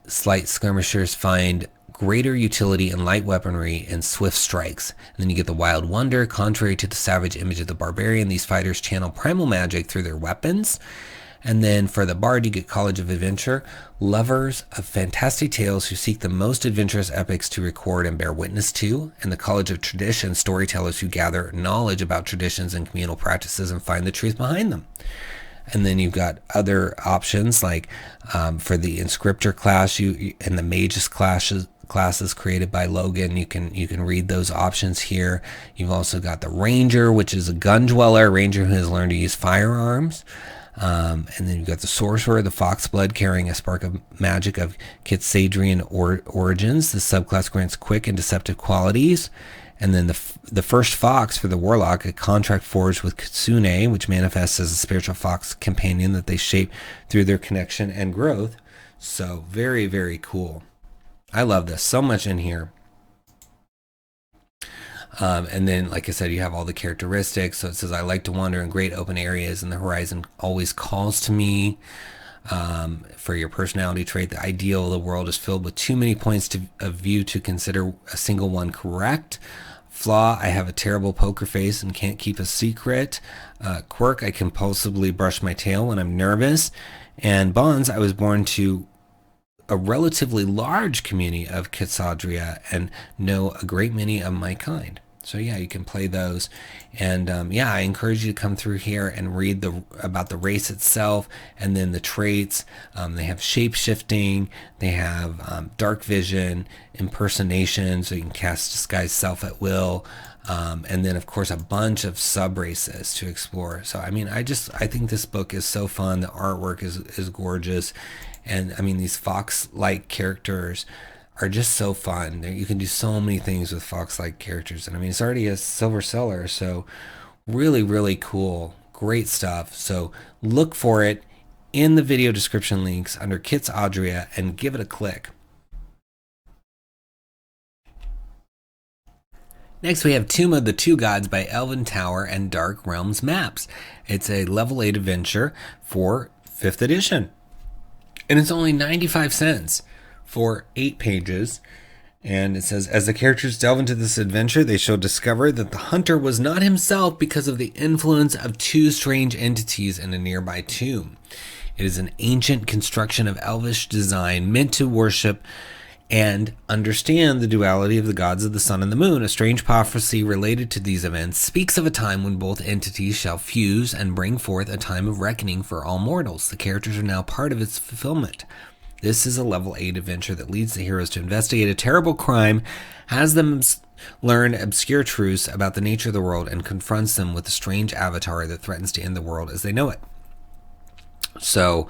Slight Skirmishers find greater utility in light weaponry and swift strikes. And then you get the Wild Wonder. Contrary to the savage image of the Barbarian, these fighters channel primal magic through their weapons. And then for the Bard, you get College of Adventure, lovers of fantastic tales who seek the most adventurous epics to record and bear witness to, and the College of Tradition, storytellers who gather knowledge about traditions and communal practices and find the truth behind them. And then you've got other options like for the Inscriptor class and the Magus classes created by Logan. You can read those options here. You've also got the Ranger, which is a gun dweller, ranger who has learned to use firearms. And then you've got the Sorcerer, the Foxblood, carrying a spark of magic of 𝘏𝙤𝙤 origins. The subclass grants quick and deceptive qualities. And then the first Fox for the Warlock, a contract forged with Kitsune, which manifests as a spiritual fox companion that they shape through their connection and growth. So very, very cool. I love this. So much in here. And then, like I said, you have all the characteristics. So it says, I like to wander in great open areas, and the horizon always calls to me. For your personality trait, the ideal of the world is filled with too many points of view to consider a single one correct. Flaw, I have a terrible poker face and can't keep a secret. Quirk, I compulsively brush my tail when I'm nervous. And bonds, I was born to a relatively large community of Kitsandria and know a great many of my kind. So yeah, you can play those. And yeah, I encourage you to come through here and read about the race itself, and then the traits. They have shape-shifting, they have dark vision, impersonation, so you can cast disguise self at will, and then of course a bunch of sub-races to explore. So I mean, I think this book is so fun. The artwork is gorgeous. And I mean, these fox-like characters are just so fun. You can do so many things with fox-like characters. And I mean, it's already a silver seller, so really, really cool. Great stuff. So look for it in the video description links under 𝘏𝙤𝙤 and give it a click. Next, we have Tomb of the Two Gods by Elven Tower and Dark Realms Maps. It's a level 8 adventure for 5th edition. And it's only 95 cents for 8 pages. And it says, as the characters delve into this adventure, they shall discover that the hunter was not himself because of the influence of 2 strange entities in a nearby tomb. It is an ancient construction of elvish design meant to worship and understand the duality of the gods of the sun and the moon. A strange prophecy related to these events speaks of a time when both entities shall fuse and bring forth a time of reckoning for all mortals. The characters are now part of its fulfillment. This is a level 8 adventure that leads the heroes to investigate a terrible crime, has them learn obscure truths about the nature of the world, and confronts them with a strange avatar that threatens to end the world as they know it. So,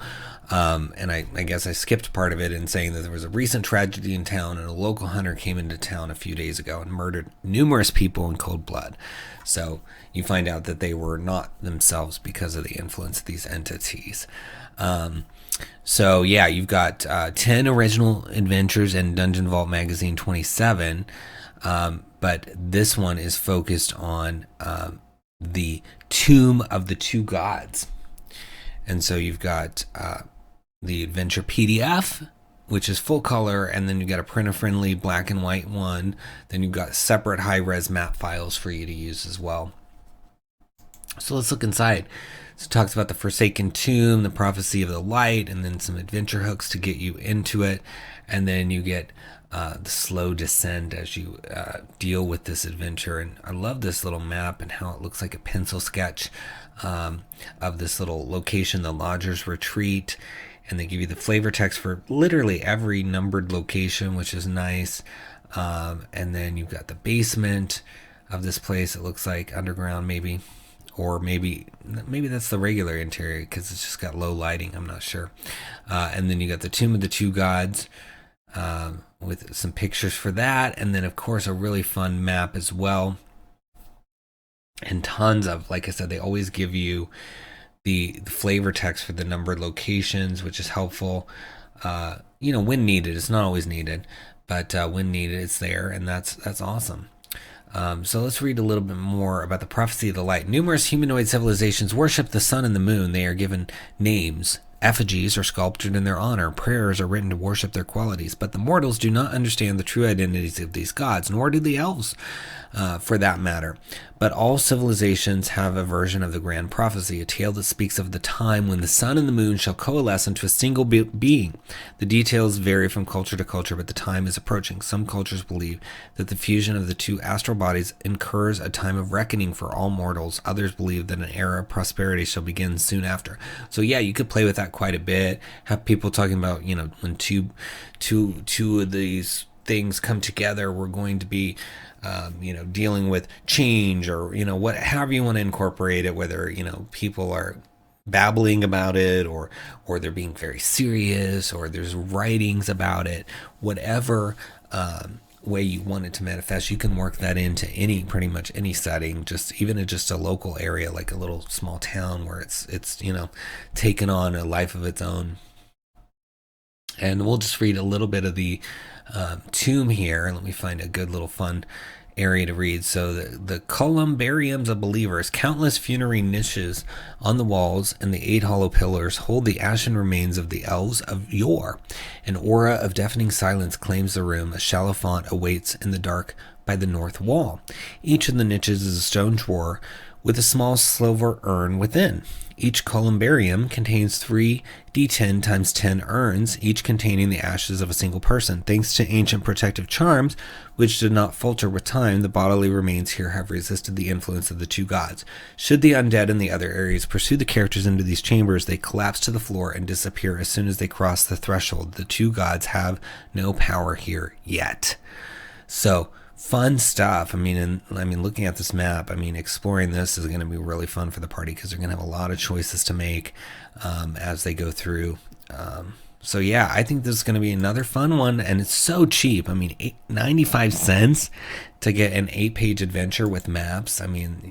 and I guess I skipped part of it in saying that there was a recent tragedy in town, and a local hunter came into town a few days ago and murdered numerous people in cold blood. So you find out that they were not themselves because of the influence of these entities. So yeah, you've got 10 original adventures in Dungeon Vault Magazine 27, but this one is focused on the Tomb of the Two Gods. And so you've got the adventure PDF, which is full color, and then you've got a printer-friendly black and white one. Then you've got separate high-res map files for you to use as well. So let's look inside. So it talks about the Forsaken Tomb, the Prophecy of the Light, and then some adventure hooks to get you into it. And then you get the slow descent as you deal with this adventure. And I love this little map and how it looks like a pencil sketch of this little location, the Lodger's Retreat. And they give you the flavor text for literally every numbered location, which is nice. And then you've got the basement of this place. It looks like underground maybe. Or maybe that's the regular interior because it's just got low lighting. I'm not sure. And then you got the Tomb of the Two Gods with some pictures for that. And then, of course, a really fun map as well. And tons of, like I said, they always give you the flavor text for the numbered locations, which is helpful. When needed. It's not always needed. But when needed, it's there. And that's awesome. So let's read a little bit more about the Prophecy of the Light. Numerous humanoid civilizations worship the sun and the moon. They are given names. Effigies are sculptured in their honor. Prayers are written to worship their qualities. But the mortals do not understand the true identities of these gods, nor do the elves, for that matter. But all civilizations have a version of the grand prophecy, a tale that speaks of the time when the sun and the moon shall coalesce into a single being. The details vary from culture to culture, but the time is approaching. Some cultures believe that the fusion of the two astral bodies incurs a time of reckoning for all mortals. Others believe that an era of prosperity shall begin soon after. So yeah, you could play with that quite a bit. Have people talking about, when two of these things come together, we're going to be dealing with change, or however you want to incorporate it, whether people are babbling about it or they're being very serious, or there's writings about it. Whatever way you want it to manifest, you can work that into pretty much any setting, even in just a local area, like a little small town where it's taken on a life of its own. And we'll just read a little bit of the tomb here. Let me find a good little fun area to read. So the columbariums of believers, countless funerary niches on the walls and the 8 hollow pillars hold the ashen remains of the elves of yore. An aura of deafening silence claims the room. A shallow font awaits in the dark by the north wall. Each of the niches is a stone drawer with a small silver urn within. Each columbarium contains 3 D10 times 10 urns, each containing the ashes of a single person. Thanks to ancient protective charms, which did not falter with time, the bodily remains here have resisted the influence of the two gods. Should the undead in the other areas pursue the characters into these chambers, they collapse to the floor and disappear as soon as they cross the threshold. The two gods have no power here yet. So, fun stuff. Looking at this map, exploring this is going to be really fun for the party because they're going to have a lot of choices to make as they go through. So yeah, I think this is going to be another fun one, and it's so cheap. 95 cents to get an 8-page adventure with maps.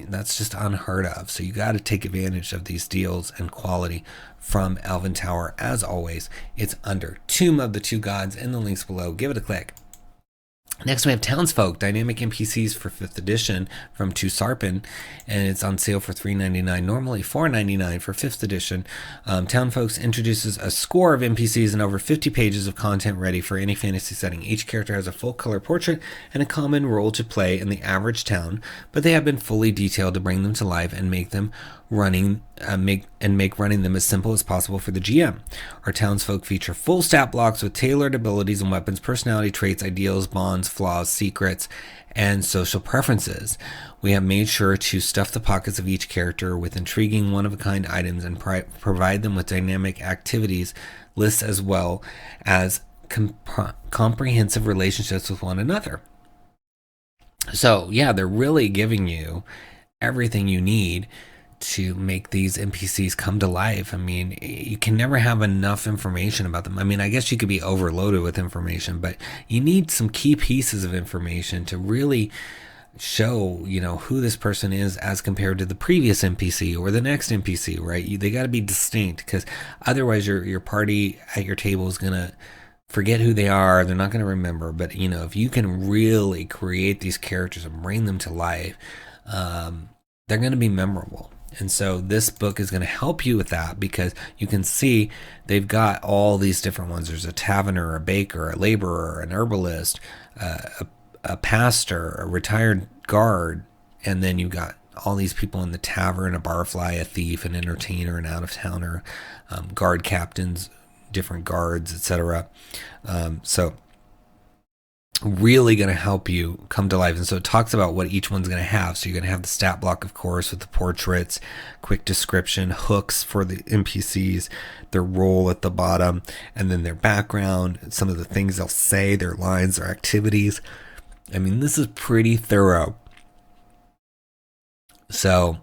That's just unheard of. So you got to take advantage of these deals and quality from Elven Tower. As always, it's under Tomb of the Two Gods in the links below. Give it a click. Next, we have Townsfolk, dynamic NPCs for 5th edition from 𝘽𝙤𝙤𝙬𝙤, and it's on sale for $3.99, normally $4.99 for 5th edition. Townsfolk introduces a score of NPCs and over 50 pages of content ready for any fantasy setting. Each character has a full-color portrait and a common role to play in the average town, but they have been fully detailed to bring them to life and make them make running them as simple as possible for the GM. Our townsfolk feature full stat blocks with tailored abilities and weapons, personality traits, ideals, bonds, flaws, secrets, and social preferences. We have made sure to stuff the pockets of each character with intriguing one-of-a-kind items and provide them with dynamic activities lists as well as comprehensive relationships with one another. So yeah, they're really giving you everything you need to make these NPCs come to life. I mean, you can never have enough information about them. I mean, I guess you could be overloaded with information, but you need some key pieces of information to really show, you know, who this person is as compared to the previous NPC or the next NPC, right? They got to be distinct, because otherwise your party at your table is going to forget who they are. They're not going to remember. But, you know, if you can really create these characters and bring them to life, they're going to be memorable. And so this book is going to help you with that, because you can see they've got all these different ones. There's a taverner, a baker, a laborer, an herbalist, a pastor, a retired guard, and then you've got all these people in the tavern, a barfly, a thief, an entertainer, an out-of-towner, guard captains, different guards, etc. So really going to help you come to life. And so it talks about what each one's going to have. So you're going to have the stat block, of course, with the portraits, quick description, hooks for the NPCs, their role at the bottom, and then their background, some of the things they'll say, their lines, their activities. I mean, this is pretty thorough. So,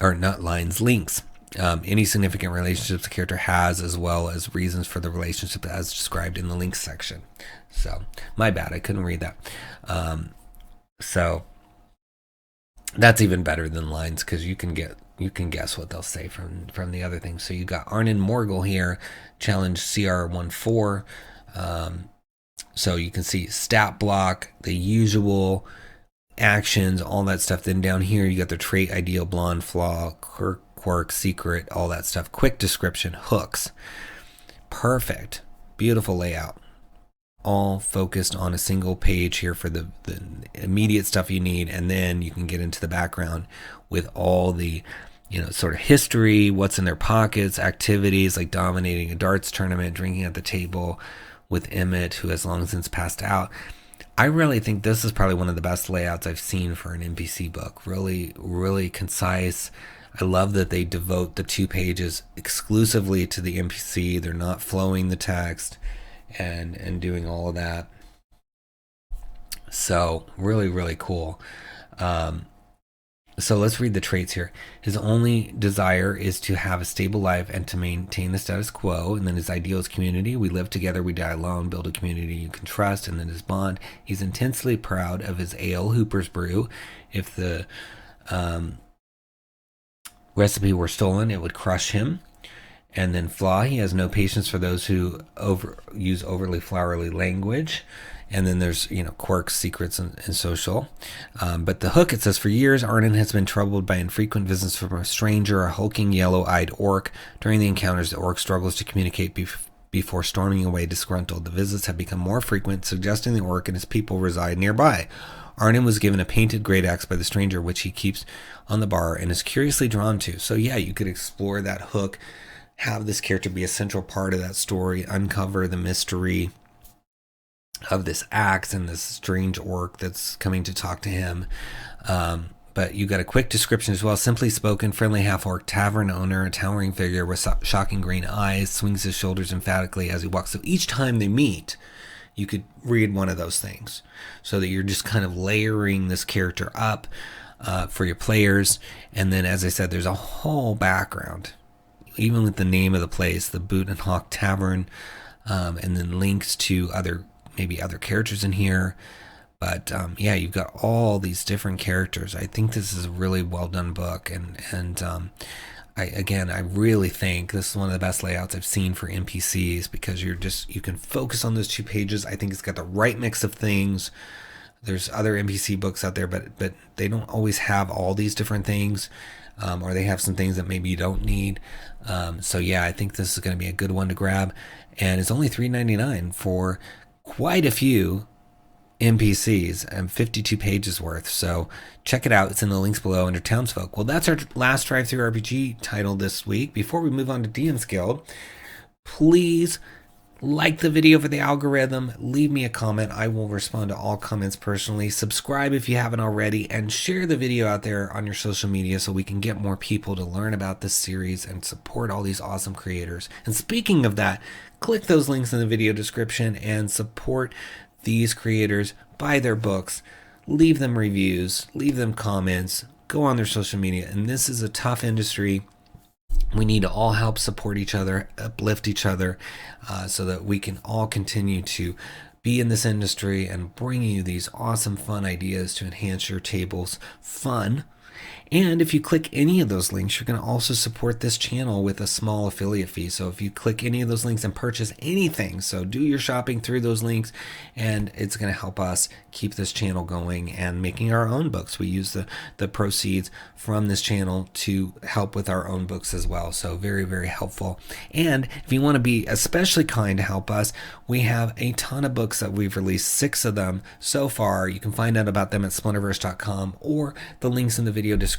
or not lines, links. Any significant relationships the character has, as well as reasons for the relationship as described in the links section. So, my bad, I couldn't read that. So, that's even better than lines, because you can guess what they'll say from the other things. So you got Arnon Morgul here, challenge CR14. So you can see stat block, the usual actions, all that stuff. Then down here you got the trait, ideal, blonde, flaw, quirk, secret, all that stuff. Quick description, hooks. Perfect. Beautiful layout. All focused on a single page here for the immediate stuff you need, and then you can get into the background with all the, you know, sort of history, what's in their pockets, activities like dominating a darts tournament, drinking at the table with Emmett, who has long since passed out. I really think this is probably one of the best layouts I've seen for an NPC book. Really, really concise. I love that they devote the 2 pages exclusively to the NPC. They're not flowing the text and doing all of that. So really, really cool. So let's read the traits here. His only desire is to have a stable life and to maintain the status quo. And then his ideal is community. We live together, we die alone, build a community you can trust. And then his bond. He's intensely proud of his ale, Hooper's Brew. If the recipe were stolen, it would crush him. And then flaw, he has no patience for those who use overly flowery language. And then there's, you know, quirks, secrets, and social. But the hook, it says, for years, Arnon has been troubled by infrequent visits from a stranger, a hulking yellow-eyed orc. During the encounters, the orc struggles to communicate before storming away disgruntled. The visits have become more frequent, suggesting the orc and his people reside nearby. Arnon was given a painted great axe by the stranger, which he keeps on the bar and is curiously drawn to. So yeah, you could explore that hook, have this character be a central part of that story, uncover the mystery of this axe and this strange orc that's coming to talk to him. But you got a quick description as well. Simply spoken, friendly half-orc tavern owner, a towering figure with shocking green eyes, swings his shoulders emphatically as he walks. So each time they meet, you could read one of those things, so that you're just kind of layering this character up for your players. And then, as I said, there's a whole background, even with the name of the place, the Boot and Hawk Tavern, and then links to maybe other characters in here. But yeah, you've got all these different characters. I think this is a really well done book, and I really think this is one of the best layouts I've seen for NPCs, because you can focus on those 2 pages. I think it's got the right mix of things. There's other NPC books out there, but they don't always have all these different things, or they have some things that maybe you don't need. So yeah, I think this is going to be a good one to grab, and it's only $3.99 for quite a few NPCs and 52 pages worth. So check it out. It's in the links below under Townsfolk. Well, that's our last DriveThruRPG title this week. Before we move on to DM's Guild, please like the video for the algorithm, leave me a comment. I will respond to all comments personally. Subscribe if you haven't already, and share the video out there on your social media so we can get more people to learn about this series and support all these awesome creators. And speaking of that, click those links in the video description and support these creators, buy their books, leave them reviews, leave them comments, go on their social media. And this is a tough industry. We need to all help support each other, uplift each other, so that we can all continue to be in this industry and bring you these awesome, fun ideas to enhance your table's fun. And if you click any of those links, you're going to also support this channel with a small affiliate fee. So if you click any of those links and purchase anything, so do your shopping through those links, and it's going to help us keep this channel going and making our own books. We use the proceeds from this channel to help with our own books as well. So very, very helpful. And if you want to be especially kind to help us, we have a ton of books that we've released, 6 of them so far. You can find out about them at splinterverse.com or the links in the video description.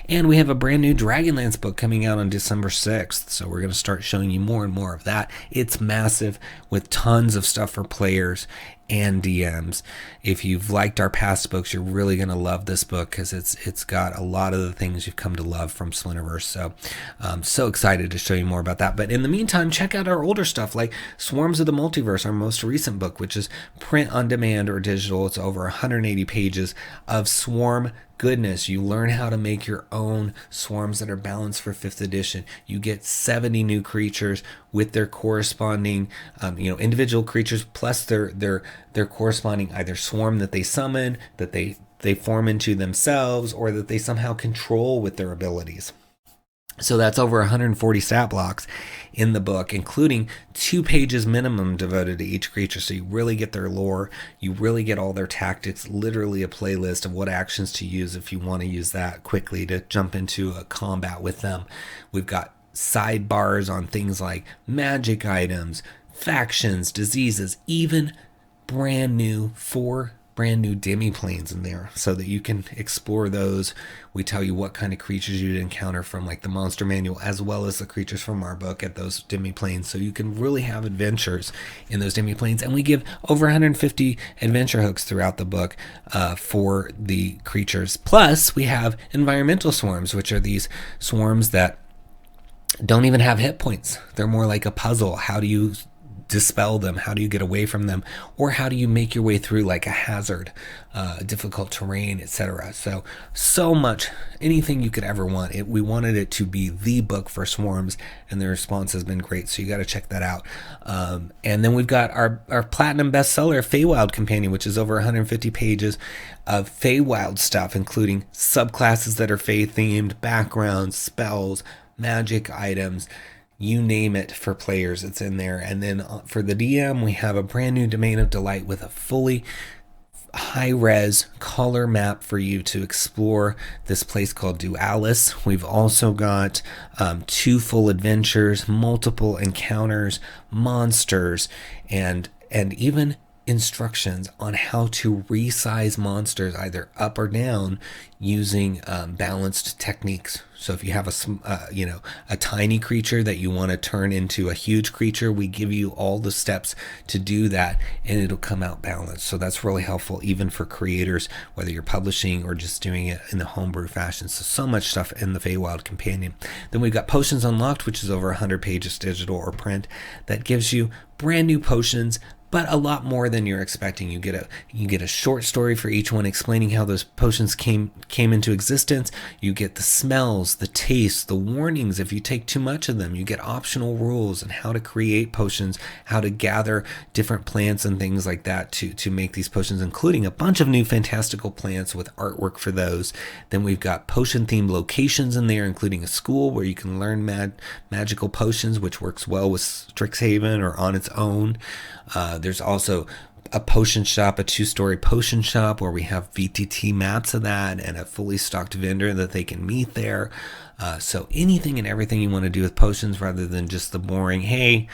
And we have a brand new Dragonlance book coming out on December 6th. So we're going to start showing you more and more of that. It's massive with tons of stuff for players and DMs. If you've liked our past books, you're really going to love this book because it's got a lot of the things you've come to love from Splinterverse. So I'm so excited to show you more about that. But in the meantime, check out our older stuff like Swarms of the Multiverse, our most recent book, which is print on demand or digital. It's over 180 pages of swarm goodness. You learn how to make your own swarms that are balanced for 5th edition. You get 70 new creatures with their corresponding individual creatures plus their corresponding either swarm that they summon, that they form into themselves, or that they somehow control with their abilities. So that's over 140 stat blocks in the book, including 2 pages minimum devoted to each creature. So you really get their lore, you really get all their tactics, literally a playlist of what actions to use if you want to use that quickly to jump into a combat with them. We've got sidebars on things like magic items, factions, diseases, even brand new 4 brand new demi-planes in there so that you can explore those. We tell you what kind of creatures you'd encounter from like the monster manual as well as the creatures from our book at those demi-planes, so you can really have adventures in those demi-planes. And we give over 150 adventure hooks throughout the book for the creatures. Plus we have environmental swarms, which are these swarms that don't even have hit points. They're more like a puzzle. How do you dispel them? How do you get away from them? Or how do you make your way through like a hazard, difficult terrain, etc.? So much, anything you could ever want. We wanted it to be the book for swarms, and the response has been great. So you got to check that out. And then we've got our platinum bestseller, Feywild Companion, which is over 150 pages of Feywild stuff, including subclasses that are Fey themed, backgrounds, spells, magic items, you name it for players, it's in there. And then for the DM, we have a brand new Domain of Delight with a fully high-res color map for you to explore this place called Dualis. We've also got 2 full adventures, multiple encounters, monsters, and even instructions on how to resize monsters either up or down using balanced techniques. So if you have a tiny creature that you want to turn into a huge creature, we give you all the steps to do that, and it'll come out balanced. So that's really helpful even for creators, whether you're publishing or just doing it in the homebrew fashion. So much stuff in the Feywild Companion. Then we've got Potions Unlocked, which is over 100 pages digital or print, that gives you brand new potions, but a lot more than you're expecting. You get a short story for each one explaining how those potions came into existence. You get the smells, the tastes, the warnings if you take too much of them. You get optional rules on how to create potions, how to gather different plants and things like that to make these potions, including a bunch of new fantastical plants with artwork for those. Then we've got potion themed locations in there, including a school where you can learn magical potions, which works well with Strixhaven or on its own. There's also a potion shop, a 2-story potion shop where we have VTT maps of that and a fully stocked vendor that they can meet there. So anything and everything you want to do with potions rather than just the boring, hey,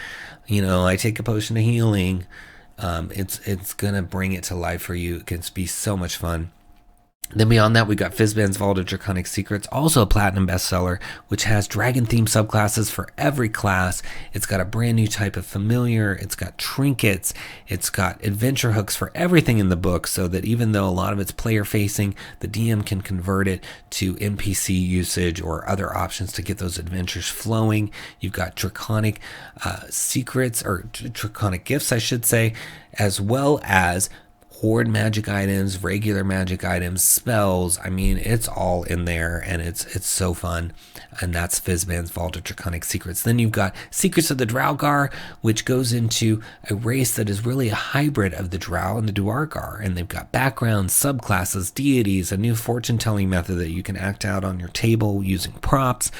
I take a potion of healing. It's gonna bring it to life for you. It can be so much fun. Then beyond that, we got 𝘏𝙬🡢 Vault of Draconic Secrets, also a platinum bestseller, which has dragon-themed subclasses for every class. It's got a brand new type of familiar. It's got trinkets. It's got adventure hooks for everything in the book, so that even though a lot of it's player-facing, the DM can convert it to NPC usage or other options to get those adventures flowing. You've got draconic secrets, or draconic gifts, I should say, as well as Hoard magic items, regular magic items, spells. I mean, it's all in there, and it's so fun. And that's 𝘏𝙬🡢 Vault of Draconic Secrets. Then you've got Secrets of the Draugr, which goes into a race that is really a hybrid of the Drow and the Duergar. And they've got backgrounds, subclasses, deities, a new fortune-telling method that you can act out on your table using props.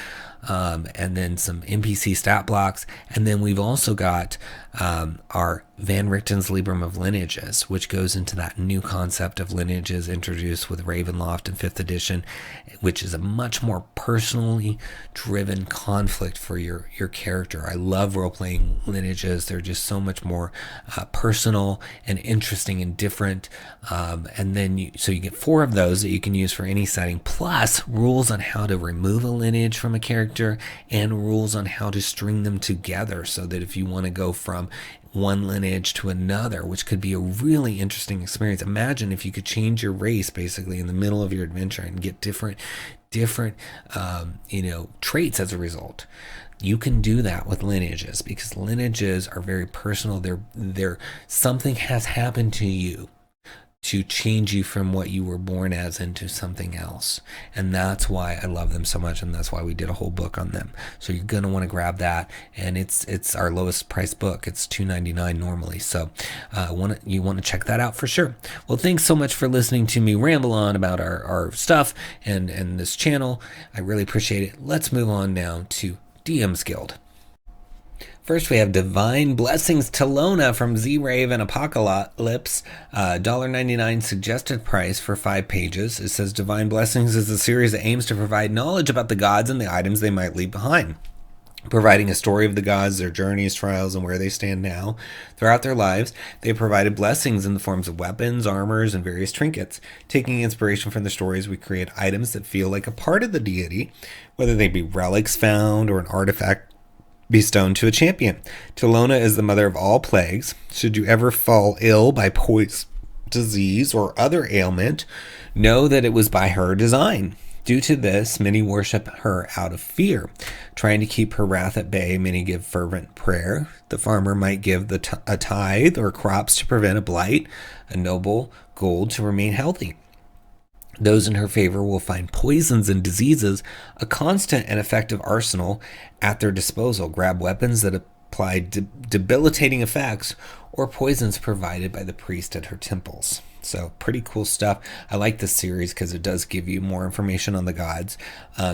And then some NPC stat blocks. And then we've also got our Van Richten's Librum of Lineages, which goes into that new concept of lineages introduced with Ravenloft in 5th edition, which is a much more personally driven conflict for your character. I love role-playing lineages. They're just so much more personal and interesting and different. And then so you get 4 of those that you can use for any setting, plus rules on how to remove a lineage from a character and rules on how to string them together, so that if you want to go from one lineage to another, which could be a really interesting experience. Imagine if you could change your race basically in the middle of your adventure and get different traits as a result. You can do that with lineages, because lineages are very personal. They're something has happened to you to change you from what you were born as into something else. And that's why I love them so much, and that's why we did a whole book on them. So you're going to want to grab that, and it's our lowest price book. It's $2.99 normally. So you want to check that out for sure. Well, thanks so much for listening to me ramble on about our stuff and this channel. I really appreciate it. Let's move on now to DM's Guild. First, we have Divine Blessings Talona from Z-Rave Apocalypse, $1.99 suggested price for 5 pages. It says Divine Blessings is a series that aims to provide knowledge about the gods and the items they might leave behind, providing a story of the gods, their journeys, trials, and where they stand now. Throughout their lives, they provided blessings in the forms of weapons, armors, and various trinkets. Taking inspiration from the stories, we create items that feel like a part of the deity, whether they be relics found or an artifact bestowed to a champion. Talona is the mother of all plagues. Should you ever fall ill by poison, disease, or other ailment, know that it was by her design. Due to this, many worship her out of fear. Trying to keep her wrath at bay, many give fervent prayer. The farmer might give a tithe or crops to prevent a blight, a noble gold to remain healthy. Those in her favor will find poisons and diseases, a constant and effective arsenal at their disposal. Grab weapons that apply debilitating effects, or poisons provided by the priest at her temples. So pretty cool stuff. I like this series because it does give you more information on the gods.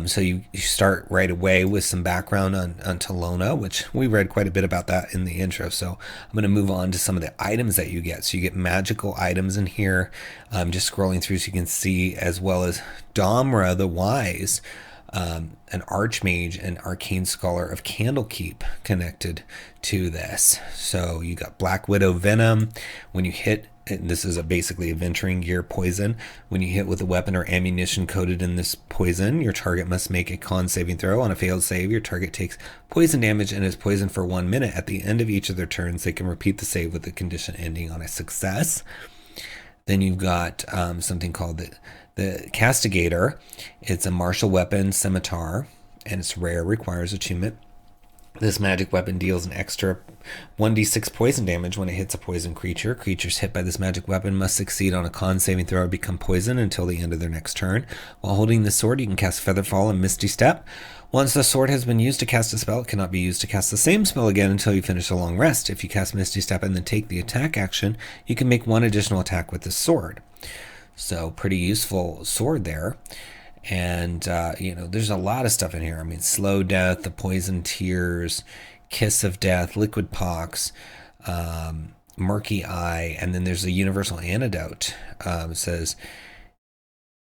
So you start right away with some background on Talona, which we read quite a bit about that in the intro. So I'm going to move on to some of the items that you get. So you get magical items in here. Just scrolling through so you can see, as well as Domra the Wise, an archmage and arcane scholar of Candlekeep connected to this. So you got Black Widow Venom. When you hit, and this is basically a venturing gear poison. When you hit with a weapon or ammunition coated in this poison, your target must make a con saving throw. On a failed save, your target takes poison damage and is poisoned for 1 minute. At the end of each of their turns, they can repeat the save with the condition ending on a success. Then you've got something called the Castigator. It's a martial weapon scimitar, and it's rare, requires attunement. This magic weapon deals an extra 1d6 poison damage when it hits a poison creature. Creatures hit by this magic weapon must succeed on a con saving throw or become poisoned until the end of their next turn. While holding this sword, you can cast Featherfall and Misty Step. Once the sword has been used to cast a spell, it cannot be used to cast the same spell again until you finish a long rest. If you cast Misty Step and then take the attack action, you can make 1 additional attack with this sword. So pretty useful sword there. And, there's a lot of stuff in here. I mean, Slow Death, the Poison Tears, Kiss of Death, Liquid Pox, Murky Eye, and then there's a Universal Antidote. It says,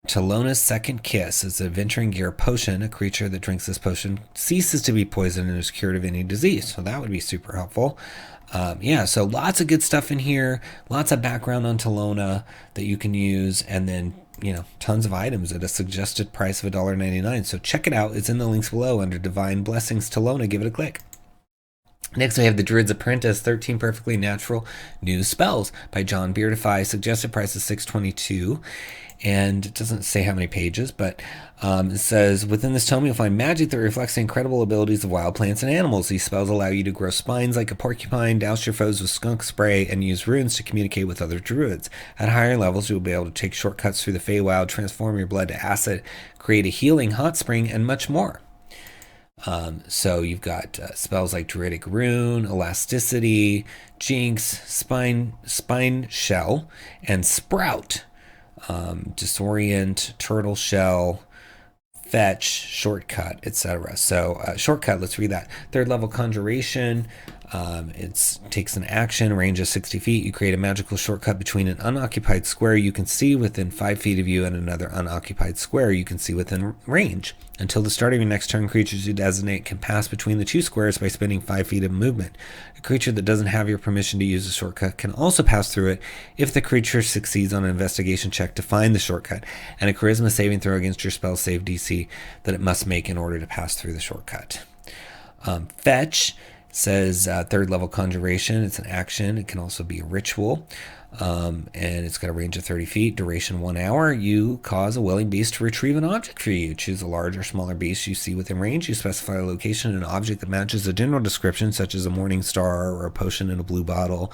Talona's Second Kiss is a venturing gear potion. A creature that drinks this potion ceases to be poisoned and is cured of any disease. So that would be super helpful. Yeah, so lots of good stuff in here, lots of background on Talona that you can use, and then, tons of items at a suggested price of $1.99. So check it out. It's in the links below under Divine Blessings Talona. Give it a click. Next, we have the Druid's Apprentice, 13 perfectly natural new spells by John Beardify. Suggested price is $6.22. And it doesn't say how many pages, but it says, within this tome, you'll find magic that reflects the incredible abilities of wild plants and animals. These spells allow you to grow spines like a porcupine, douse your foes with skunk spray, and use runes to communicate with other druids. At higher levels, you'll be able to take shortcuts through the Feywild, transform your blood to acid, create a healing hot spring, and much more. So you've got spells like Druidic Rune, Elasticity, Jinx, Spine Shell, and Sprout. Disorient, Turtle Shell, Fetch, Shortcut, etc. So Shortcut, let's read that. Third level Conjuration. It takes an action, range of 60 feet. You create a magical shortcut between an unoccupied square you can see within 5 feet of you and another unoccupied square you can see within range. Until the start of your next turn, creatures you designate can pass between the two squares by spending 5 feet of movement. A creature that doesn't have your permission to use a shortcut can also pass through it if the creature succeeds on an investigation check to find the shortcut and a charisma saving throw against your spell save DC that it must make in order to pass through the shortcut. Fetch says third level Conjuration. It's an action. It can also be a ritual. And it's got a range of 30 feet, duration 1 hour. You cause a willing beast to retrieve an object for you. Choose a large or smaller beast you see within range. You specify a location and an object that matches a general description, such as a morning star or a potion in a blue bottle.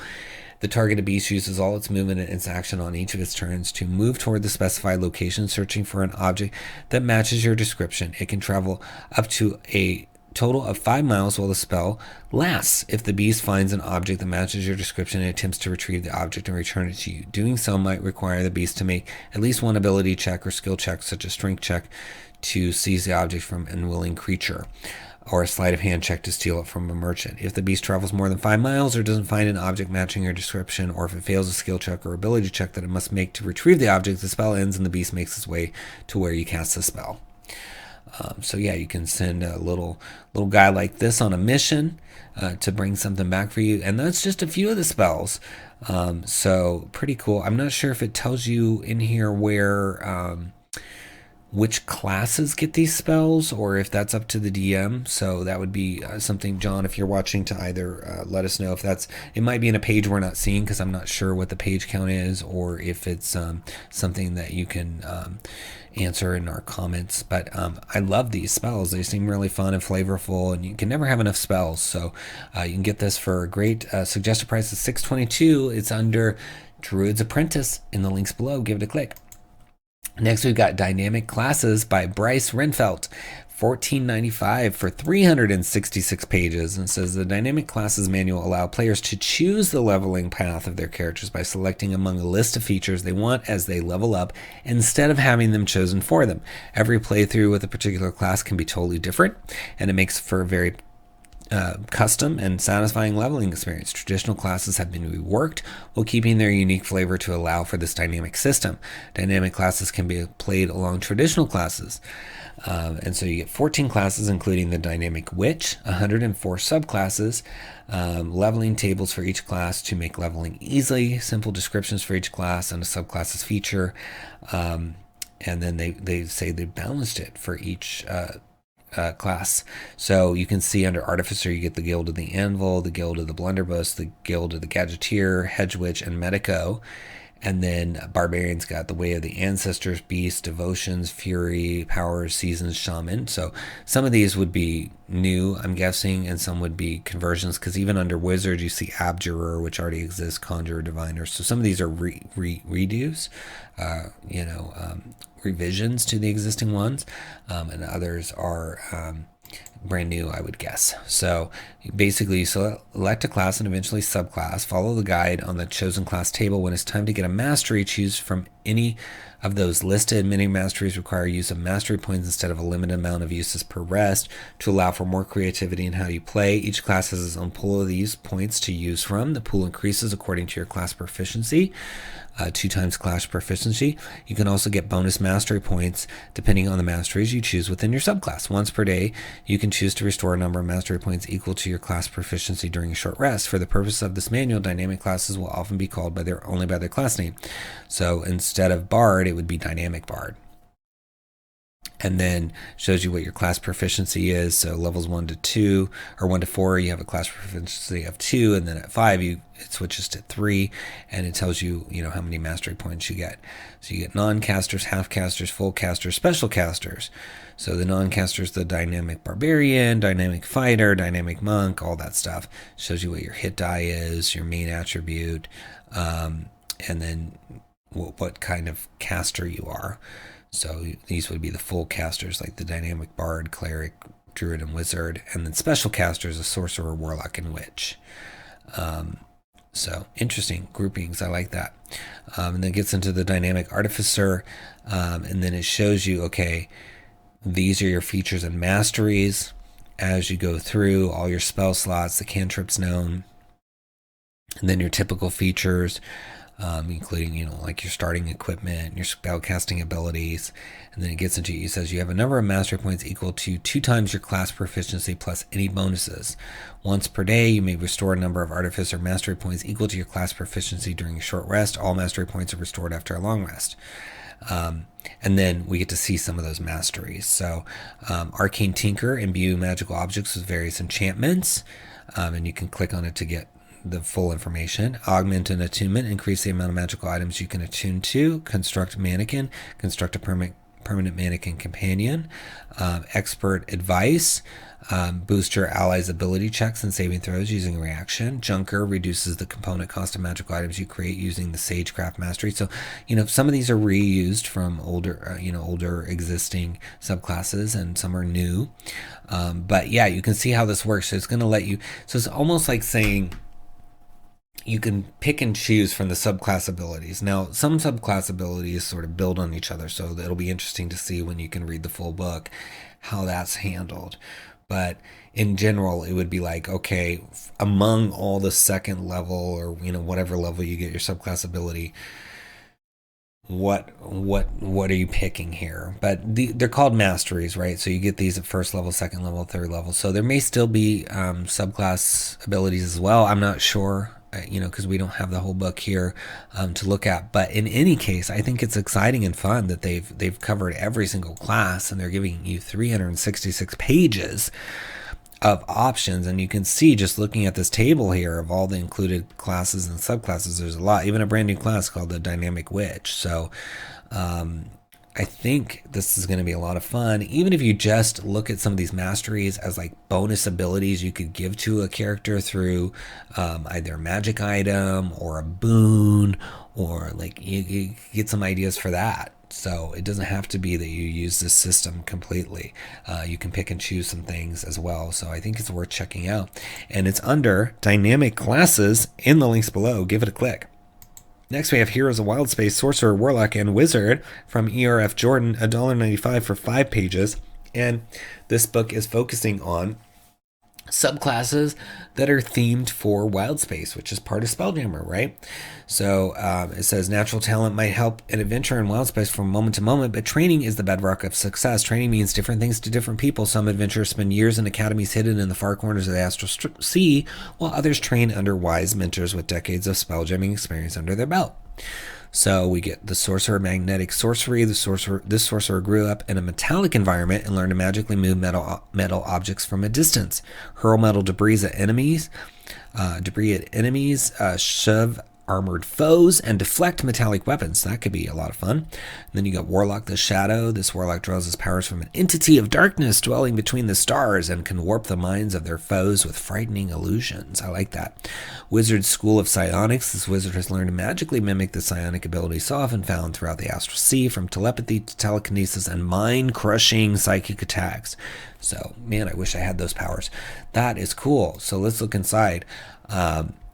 The targeted beast uses all its movement and its action on each of its turns to move toward the specified location, searching for an object that matches your description. It can travel up to a total of 5 miles while the spell lasts. If the beast finds an object that matches your description and attempts to retrieve the object and return it to you, doing so might require the beast to make at least one ability check or skill check, such as strength check, to seize the object from an unwilling creature, or a sleight of hand check to steal it from a merchant. If the beast travels more than 5 miles or doesn't find an object matching your description, or if it fails a skill check or ability check that it must make to retrieve the object, the spell ends and the beast makes its way to where you cast the spell. So yeah, you can send a little guy like this on a mission to bring something back for you, and that's just a few of the spells. So pretty cool. I'm not sure if it tells you in here where which classes get these spells, or if that's up to the DM. So that would be something, John, if you're watching, to either let us know if that's, it might be in a page we're not seeing because I'm not sure what the page count is, or if it's something that you can answer in our comments. But I love these spells. They seem really fun and flavorful, and you can never have enough spells. So you can get this for a great suggested price of $6.22. It's under Druid's Apprentice in the links below. Give it a click. Next, we've got Dynamic Classes by Bryce Renfelt, $14.95 for 366 pages. And it says the Dynamic Classes manual allow players to choose the leveling path of their characters by selecting among a list of features they want as they level up, instead of having them chosen for them. Every playthrough with a particular class can be totally different, and it makes for a very custom and satisfying leveling experience. Traditional classes have been reworked while keeping their unique flavor to allow for this dynamic system. Dynamic classes can be played along traditional classes. And so you get 14 classes, including the Dynamic Witch, 104 subclasses, leveling tables for each class to make leveling easy, simple descriptions for each class, and a subclasses feature. And then they say they balanced it for each class. So you can see under Artificer, you get the Guild of the Anvil, the Guild of the Blunderbuss, the Guild of the Gadgeteer, Hedge Witch, and Medico. And then Barbarian's got the Way of the Ancestors, Beast, Devotions, Fury, Powers, Seasons, Shaman. So some of these would be new, I'm guessing, and some would be conversions, because even under Wizard, you see Abjurer, which already exists, Conjurer, Diviner. So some of these are redos, revisions to the existing ones, and others are brand new, I would guess. So basically, you select a class and eventually subclass, follow the guide on the chosen class table. When it's time to get a mastery, choose from any of those listed. Many masteries require use of mastery points instead of a limited amount of uses per rest to allow for more creativity in how you play. Each class has its own pool of these points to use from. The pool increases according to your class proficiency. 2 times class proficiency. You can also get bonus mastery points depending on the masteries you choose within your subclass. Once per day, you can can choose to restore a number of mastery points equal to your class proficiency during a short rest. For the purpose of this manual, dynamic classes will often be called only by their class name. So instead of Bard, it would be Dynamic Bard. And then shows you what your class proficiency is. So levels 1 to 2 or 1 to 4, you have a class proficiency of 2, and then at 5 it switches to 3, and it tells you how many mastery points you get. So you get non-casters, half-casters, full casters, special casters. So the non-casters, the Dynamic Barbarian, Dynamic Fighter, Dynamic Monk, all that stuff. Shows you what your hit die is, your main attribute, and then what kind of caster you are. So these would be the full casters, like the Dynamic Bard, Cleric, Druid, and Wizard. And then special casters, a Sorcerer, Warlock, and Witch. So interesting groupings. I like that. And then it gets into the Dynamic Artificer. And then it shows you, okay, these are your features and masteries as you go through all your spell slots, the cantrips known, and then your typical features. Including, like your starting equipment, your spellcasting abilities. And then it gets into, it says you have a number of mastery points equal to 2 times your class proficiency plus any bonuses. Once per day, you may restore a number of artificer mastery points equal to your class proficiency during a short rest. All mastery points are restored after a long rest. And then we get to see some of those masteries. So Arcane Tinker, imbue magical objects with various enchantments. And you can click on it to get the full information. Augment and attunement, increase the amount of magical items you can attune to. Construct mannequin, construct a permanent mannequin companion. Expert advice, boost your allies' ability checks and saving throws using a reaction. Junker reduces the component cost of magical items you create using the Sagecraft mastery. So, some of these are reused from older existing subclasses, and some are new. But yeah, you can see how this works. So it's going to let you. So it's almost like saying, you can pick and choose from the subclass abilities. Now, some subclass abilities sort of build on each other, so it'll be interesting to see when you can read the full book how that's handled. But in general, it would be like, okay, among all the second level or whatever level you get your subclass ability, what are you picking here? But they're called masteries, right? So you get these at first level, second level, third level. So there may still be subclass abilities as well. I'm not sure. Because we don't have the whole book here to look at. But in any case, I think it's exciting and fun that they've covered every single class, and they're giving you 366 pages of options. And you can see, just looking at this table here of all the included classes and subclasses, there's a lot. Even a brand new class called the Dynamic Witch. So I think this is going to be a lot of fun. Even if you just look at some of these masteries as like bonus abilities you could give to a character through either a magic item or a boon, or like you get some ideas for that. So it doesn't have to be that you use this system completely. You can pick and choose some things as well. So I think it's worth checking out. And it's under Dynamic Classes in the links below. Give it a click. Next, we have Heroes of Wildspace, Sorcerer, Warlock, and Wizard from E.R.F. Jordan, $1.95 for 5 pages. And this book is focusing on subclasses that are themed for Wildspace, which is part of Spelljammer, right? So it says natural talent might help an adventure in Wildspace from moment to moment, but training is the bedrock of success. Training means different things to different people. Some adventurers spend years in academies hidden in the far corners of the astral sea, while others train under wise mentors with decades of spelljamming experience under their belt. So we get the Sorcerer, Magnetic Sorcery. This sorcerer grew up in a metallic environment and learned to magically move metal objects from a distance, hurl metal debris at enemies, shove armored foes, and deflect metallic weapons. That could be a lot of fun. And then you got Warlock the Shadow. This Warlock draws his powers from an entity of darkness dwelling between the stars and can warp the minds of their foes with frightening illusions. I like that. Wizard School of Psionics. This wizard has learned to magically mimic the psionic ability so often found throughout the astral sea, from telepathy to telekinesis and mind-crushing psychic attacks. So, man, I wish I had those powers. That is cool. So let's look inside.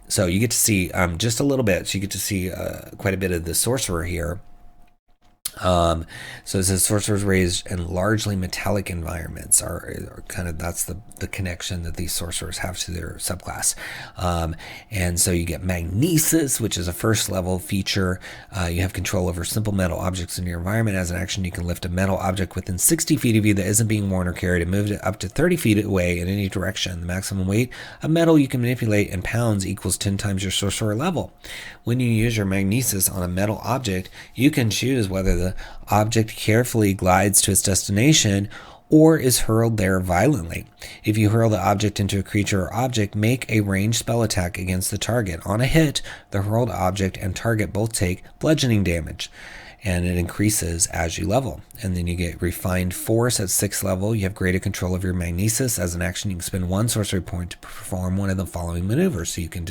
So you get to see just a little bit. So you get to see quite a bit of the Sorcerer here. So it says sorcerers raised in largely metallic environments are kind of, that's the connection that these sorcerers have to their subclass. And so you get magnesis, which is a first level feature. You have control over simple metal objects in your environment. As an action, you can lift a metal object within 60 feet of you that isn't being worn or carried and move it up to 30 feet away in any direction. The maximum weight of metal you can manipulate in pounds equals 10 times your sorcerer level. When you use your magnesis on a metal object, you can choose whether the object carefully glides to its destination or is hurled there violently. If you hurl the object into a creature or object, make a ranged spell attack against the target. On a hit, the hurled object and target both take bludgeoning damage, and it increases as you level. And then you get Refined Force at 6th level. You have greater control of your magnesis. As an action, you can spend 1 sorcery point to perform one of the following maneuvers. So you can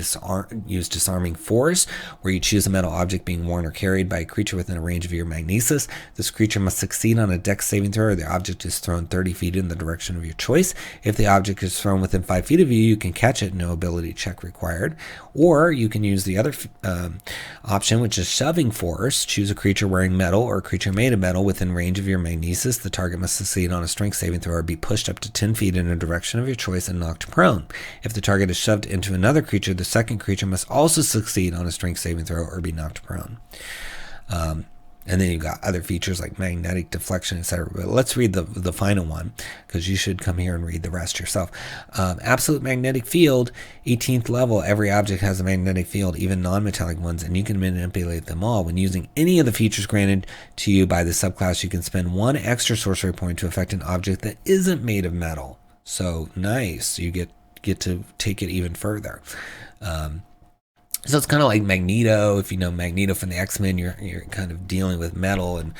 use Disarming Force, where you choose a metal object being worn or carried by a creature within a range of your magnesis. This creature must succeed on a dex saving throw, or the object is thrown 30 feet in the direction of your choice. If the object is thrown within 5 feet of you, you can catch it, no ability check required. Or you can use the other option, which is Shoving Force. Choose a creature wearing metal or a creature made of metal within range of your magnesis. The target must succeed on a strength saving throw or be pushed up to 10 feet in a direction of your choice and knocked prone. If the target is shoved into another creature, the second creature must also succeed on a strength saving throw or be knocked prone. And then you've got other features like magnetic deflection, etc. But let's read the final one, because you should come here and read the rest yourself. Absolute magnetic field, 18th level. Every object has a magnetic field, even non-metallic ones, and you can manipulate them all. When using any of the features granted to you by the subclass, you can spend 1 extra sorcery point to affect an object that isn't made of metal. So nice. You get to take it even further. So it's kind of like Magneto. If you know Magneto from the X-Men, you're kind of dealing with metal and,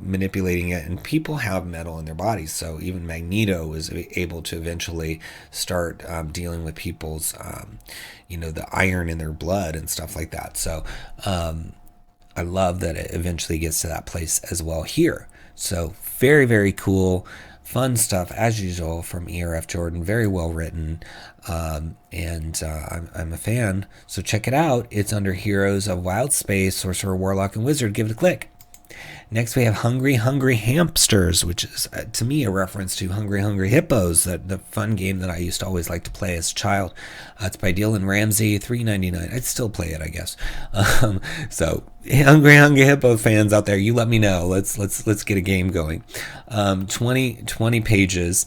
manipulating it. And people have metal in their bodies. So even Magneto was able to eventually start dealing with people's, the iron in their blood and stuff like that. So I love that it eventually gets to that place as well here. So very, very cool. Fun stuff, as usual, from E.R.F. Jordan. Very well written, and I'm a fan. So check it out. It's under Heroes of Wildspace, Sorcerer, Warlock, and Wizard. Give it a click. Next, we have Hungry Hamsters, which is, to me, a reference to Hungry Hippos, the fun game that I used to always like to play as a child. It's by Dylan Ramsey, $3.99. I'd still play it, I guess. So, Hungry Hippo fans out there, you let me know. Let's get a game going. 20 pages.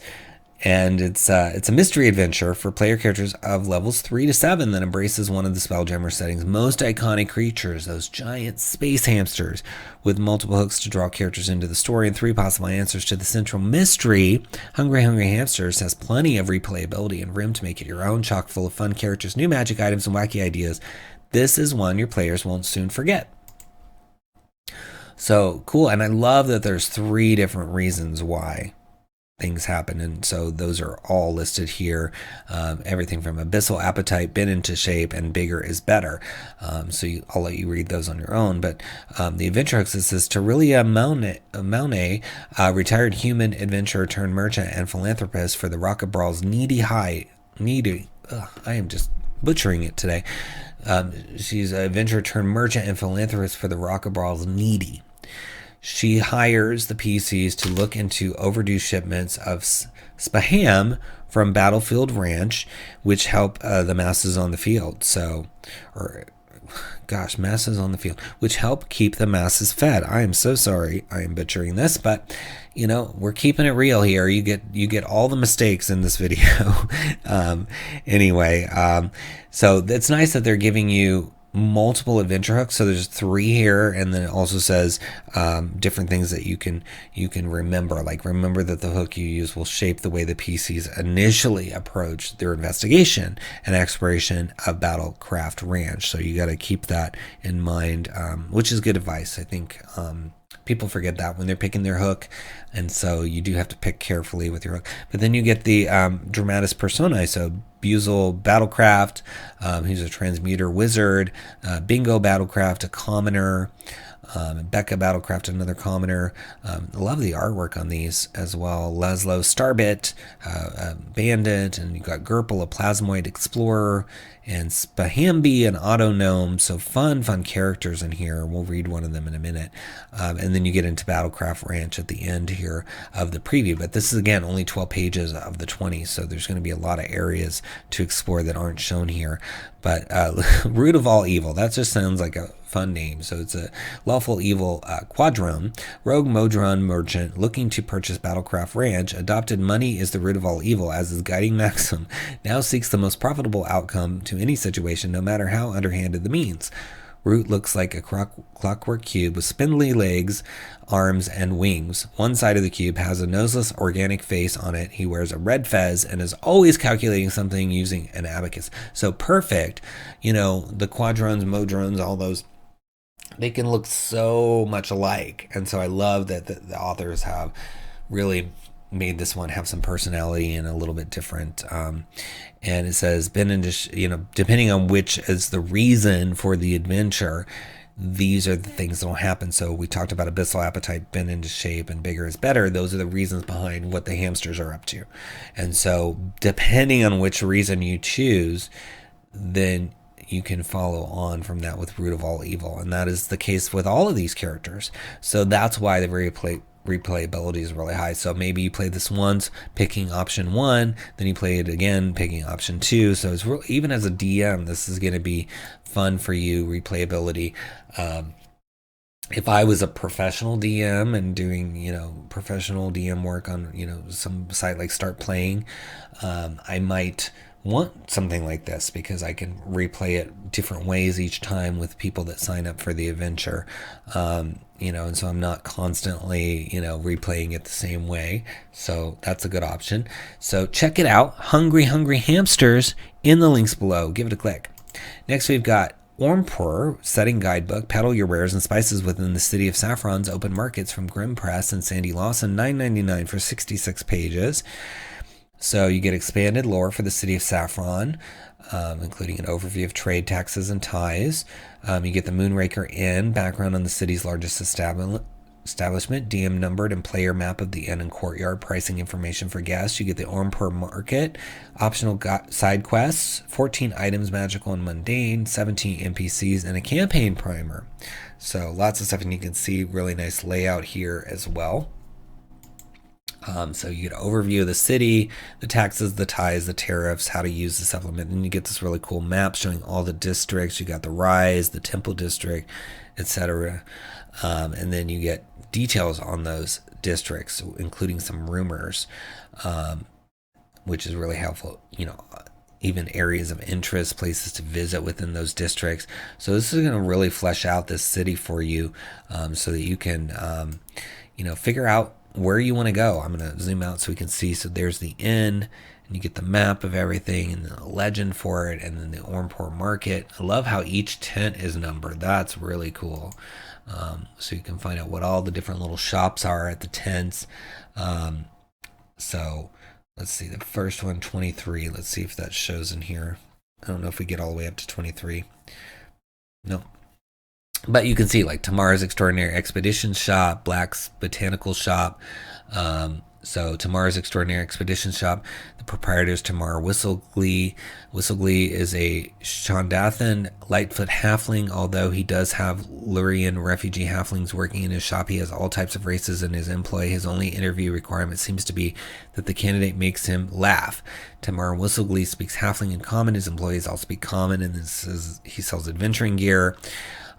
And it's a mystery adventure for player characters of levels 3 to 7 that embraces one of the Spelljammer setting's most iconic creatures, those giant space hamsters, with multiple hooks to draw characters into the story and 3 possible answers to the central mystery. Hungry Hamsters has plenty of replayability and room to make it your own, chock full of fun characters, new magic items, and wacky ideas. This is one your players won't soon forget. So cool, and I love that there's 3 different reasons why things happen, and so those are all listed here. Everything from abyssal appetite, bend into shape, and bigger is better. I'll let you read those on your own. But the adventure hooks, says Taurelia Maune, retired human adventurer turned merchant and philanthropist for the Rockabral's I am just butchering it today. She's an adventurer turned merchant and philanthropist for the Rockabral's needy. She hires the PCs to look into overdue shipments of spaham from Battlefield Ranch, which help the masses on the field. Masses on the field, which help keep the masses fed. I am so sorry I am butchering this, but we're keeping it real here. You get all the mistakes in this video. So it's nice that they're giving you multiple adventure hooks. So there's 3 here, and then it also says different things that you can remember. Like, remember that the hook you use will shape the way the PCs initially approach their investigation and exploration of Battlecraft Ranch. So you got to keep that in mind, which is good advice. I think people forget that when they're picking their hook, and so you do have to pick carefully with your hook. But then you get the dramatis personae. So Bizol Battlecraft, who's a transmuter wizard. Bingo Battlecraft, a commoner. Becca Battlecraft, another commoner. I love the artwork on these as well. Laszlo Starbit, Bandit, and you got Gurple, a Plasmoid Explorer, and Spahambi, an Auto Gnome. So fun characters in here. We'll read one of them in a minute. And then you get into Battlecraft Ranch at the end here of the preview. But this is, again, only 12 pages of the 20, so there's going to be a lot of areas to explore that aren't shown here. But Root of All Evil, that just sounds like a fun name. So it's a lawful evil quadrone, rogue Modron merchant looking to purchase Battlecraft Ranch. Adopted money is the root of all evil, as his guiding maxim. Now seeks the most profitable outcome to any situation, no matter how underhanded the means. Root looks like a clockwork cube with spindly legs, arms, and wings. One side of the cube has a noseless organic face on it. He wears a red fez and is always calculating something using an abacus. So perfect. You know, the quadrones, modrones, all those, they can look so much alike. And so I love that the authors have really made this one have some personality and a little bit different. And it says, depending on which is the reason for the adventure, these are the things that will happen. So we talked about abyssal appetite, bend into shape, and bigger is better. Those are the reasons behind what the hamsters are up to. And so depending on which reason you choose, then you can follow on from that with Root of All Evil. And that is the case with all of these characters. So that's why the replayability is really high. So maybe you play this once, picking option 1, then you play it again, picking option 2. So it's even as a DM, this is going to be fun for you, replayability. If I was a professional DM and doing, professional DM work on, some site like Start Playing, I might want something like this because I can replay it different ways each time with people that sign up for the adventure. And so I'm not constantly, replaying it the same way. So that's a good option. So check it out. Hungry Hamsters in the links below. Give it a click. Next, we've got Ormpur Setting Guidebook. Peddle your wares and spices within the city of Saffron's open markets from Grimm Press and Sandy Lawson. $9.99 for 66 pages. So you get expanded lore for the city of Saffron, including an overview of trade, taxes, and ties. You get the Moonraker Inn, background on the city's largest establishment, DM numbered and player map of the inn and courtyard, pricing information for guests. You get the Ormpur Market, optional side quests, 14 items, magical and mundane, 17 NPCs, and a campaign primer. So lots of stuff, and you can see really nice layout here as well. So you get an overview of the city, the taxes, the ties, the tariffs, how to use the supplement, and you get this really cool map showing all the districts. You got the Rise, the Temple District, etc. And then you get details on those districts, including some rumors, which is really helpful. Even areas of interest, places to visit within those districts. So this is going to really flesh out this city for you, so that you can, figure out where you want to go. I'm going to zoom out so we can see. So there's the inn, and you get the map of everything and the legend for it, and then the Ormpur Market. I love how each tent is numbered. That's really cool. So you can find out what all the different little shops are at the tents. So let's see, the first one, 23. Let's see if that shows in here. I don't know if we get all the way up to 23. No. But you can see like Tamar's Extraordinary Expedition Shop, Black's Botanical Shop. So Tamar's Extraordinary Expedition Shop, the proprietor is Tamar Whistleglee. Whistleglee is a Shondathan Lightfoot halfling. Although he does have Lurian refugee halflings working in his shop, he has all types of races in his employ. His only interview requirement seems to be that the candidate makes him laugh. Tamar Whistleglee speaks halfling in common. His employees all speak common, and he sells adventuring gear.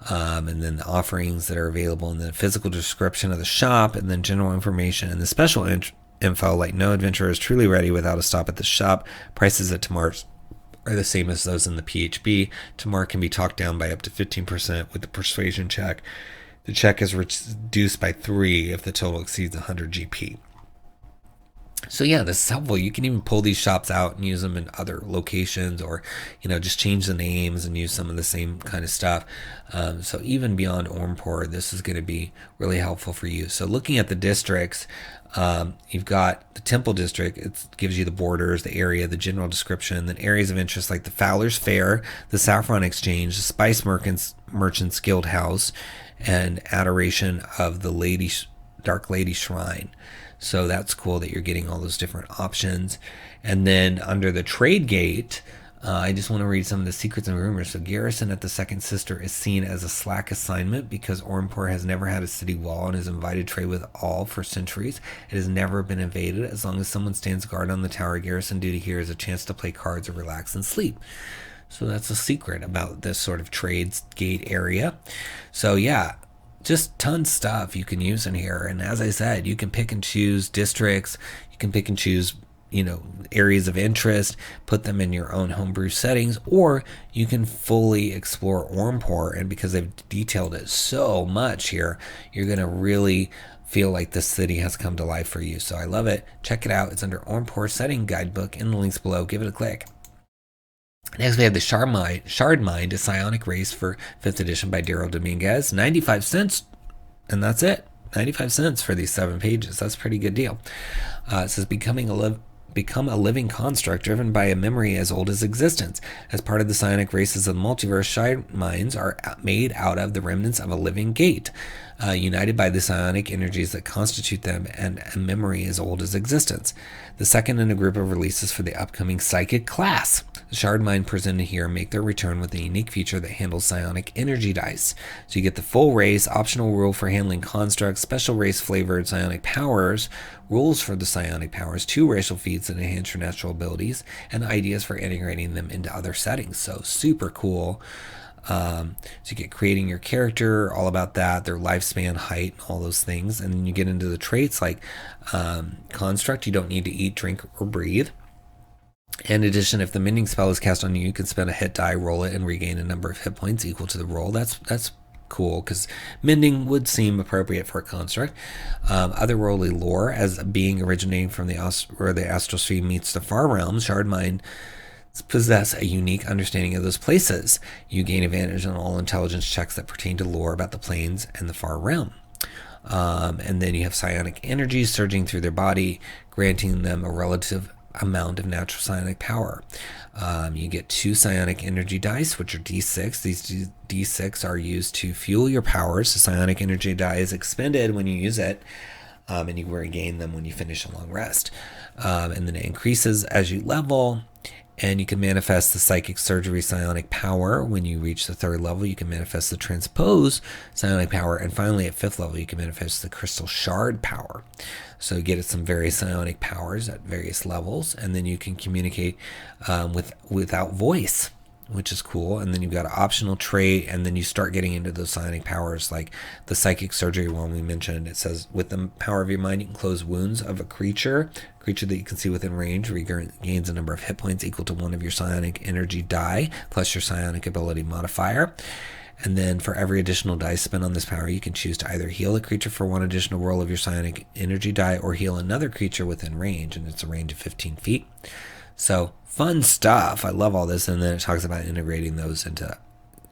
And then the offerings that are available, and the physical description of the shop, and then general information and the special info like no adventurer is truly ready without a stop at the shop. Prices at Tamar's are the same as those in the PHB. Tamar can be talked down by up to 15% with the persuasion check. The check is reduced by 3 if the total exceeds 100 GP. So yeah, this is helpful. You can even pull these shops out and use them in other locations, or just change the names and use some of the same kind of stuff. So even beyond Ormpur, this is going to be really helpful for you. So looking at the districts, you've got the Temple District. It gives you the borders, the area, the general description, then areas of interest like the Fowler's Fair, the Saffron Exchange, the Spice Merchants Guild House, and adoration of the Dark Lady Shrine. So that's cool that you're getting all those different options. And then under the trade gate, I just want to read some of the secrets and rumors. So garrison at the Second Sister is seen as a slack assignment because Ormpur has never had a city wall and is invited trade with all for centuries. It has never been invaded. As long as someone stands guard on the tower, garrison duty here is a chance to play cards or relax and sleep. So that's a secret about this sort of trades gate area. So yeah, just tons of stuff you can use in here. And as I said, you can pick and choose districts. You can pick and choose, areas of interest, put them in your own homebrew settings, or you can fully explore Ormpur. And because they've detailed it so much here, you're going to really feel like the city has come to life for you. So I love it. Check it out. It's under Ormpur Setting Guidebook in the links below. Give it a click. Next, we have the Shardmind, a psionic race for 5th edition by Daryl Dominguez. 95 cents, and that's it. 95 cents for these 7 pages. That's a pretty good deal. It says, become a living construct driven by a memory as old as existence. As part of the psionic races of the multiverse, Shardminds are made out of the remnants of a living gate, united by the psionic energies that constitute them, and a memory as old as existence. The second in a group of releases for the upcoming psychic class. The Shardmind presented here make their return with a unique feature that handles psionic energy dice. So you get the full race, optional rule for handling constructs, special race flavored psionic powers, rules for the psionic powers, 2 racial feats that enhance your natural abilities, and ideas for integrating them into other settings. So super cool. So you get creating your character, all about that, their lifespan, height, all those things. And then you get into the traits like construct, you don't need to eat, drink, or breathe. In addition, if the mending spell is cast on you, you can spend a hit die, roll it, and regain a number of hit points equal to the roll. That's cool, because mending would seem appropriate for a construct. Otherworldly lore, as a being originating from where the astral sphere meets the far realms, Shardmind possess a unique understanding of those places. You gain advantage on all intelligence checks that pertain to lore about the planes and the far realm. And then you have psionic energies surging through their body, granting them a relative amount of natural psionic power. You get 2 psionic energy dice, which are D6. These D6 are used to fuel your powers. The psionic energy die is expended when you use it, and you regain them when you finish a long rest. And then it increases as you level. And you can manifest the Psychic Surgery Psionic Power. When you reach the 3rd level, you can manifest the Transpose Psionic Power. And finally, at 5th level, you can manifest the Crystal Shard Power. So you get some various psionic powers at various levels. And then you can communicate without voice, which is cool. And then you've got an optional trait, and then you start getting into those psionic powers, like the Psychic Surgery one we mentioned. It says, with the power of your mind, you can close wounds of a creature that you can see within range, regains a number of hit points equal to 1 of your psionic energy die, plus your psionic ability modifier. And then for every additional dice spent on this power, you can choose to either heal a creature for 1 additional roll of your psionic energy die, or heal another creature within range, and it's a range of 15 feet. So fun stuff. I love all this. And then it talks about integrating those into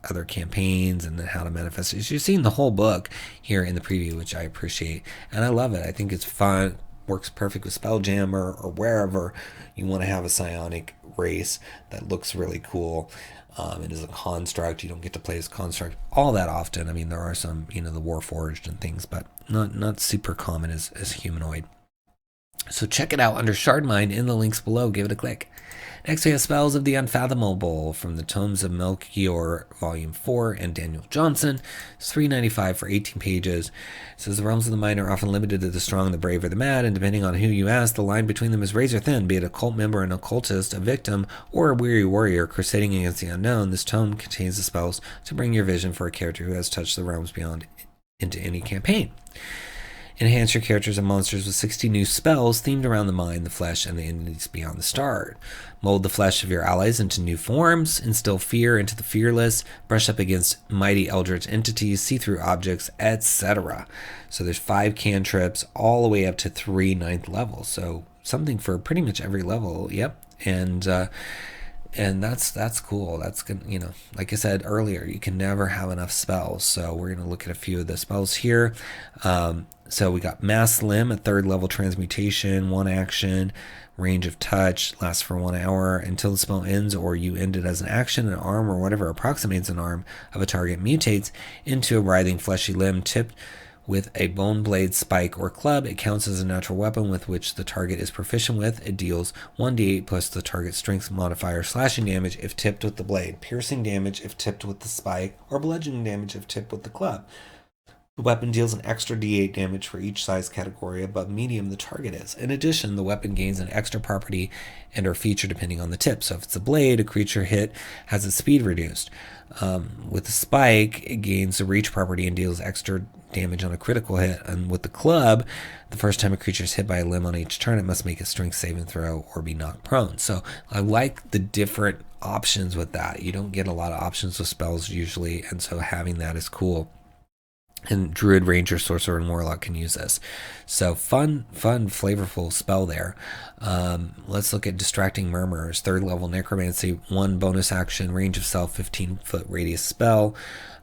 other campaigns and then how to manifest it. So you've seen the whole book here in the preview, which I appreciate. And I love it. I think it's fun. Works perfect with Spelljammer or wherever you want to have a psionic race that looks really cool. It is a construct. You don't get to play as construct all that often. I mean, there are some, the Warforged and things, but not super common as humanoid. So check it out under Shardmind in the links below. Give it a click. Next, we have Spells of the Unfathomable from the Tomes of Melchior, Volume 4, and Daniel Johnson. It's $3.95 for 18 pages. It says the realms of the mind are often limited to the strong, the brave, or the mad, and depending on who you ask, the line between them is razor thin. Be it a cult member, an occultist, a victim, or a weary warrior crusading against the unknown, this tome contains the spells to bring your vision for a character who has touched the realms beyond into any campaign. Enhance your characters and monsters with 60 new spells themed around the mind, the flesh, and the entities beyond the star. Mold the flesh of your allies into new forms, instill fear into the fearless, brush up against mighty eldritch entities, see through objects, etc. So there's 5 cantrips all the way up to 3 9th levels. So something for pretty much every level. Yep. And that's cool. That's good. Like I said earlier, you can never have enough spells. So we're going to look at a few of the spells here. So we got Mass Limb, a 3rd level transmutation, 1 action, range of touch, lasts for 1 hour until the spell ends or you end it as an action. An arm or whatever approximates an arm of a target mutates into a writhing fleshy limb tipped with a bone blade, spike, or club. It counts as a natural weapon with which the target is proficient with. It deals 1d8 plus the target's strength modifier, slashing damage if tipped with the blade, piercing damage if tipped with the spike, or bludgeoning damage if tipped with the club. The weapon deals an extra d8 damage for each size category above medium the target is. In addition, the weapon gains an extra property and or feature depending on the tip. So if it's a blade, a creature hit has its speed reduced. With the spike, it gains a reach property and deals extra damage on a critical hit. And with the club, the first time a creature is hit by a limb on each turn, it must make a strength saving throw or be knocked prone. So I like the different options with that. You don't get a lot of options with spells usually, and so having that is cool. And Druid, Ranger, Sorcerer, and Warlock can use this. So fun, flavorful spell there. Let's look at Distracting Murmurs. 3rd level Necromancy, 1 bonus action, range of self, 15-foot radius spell.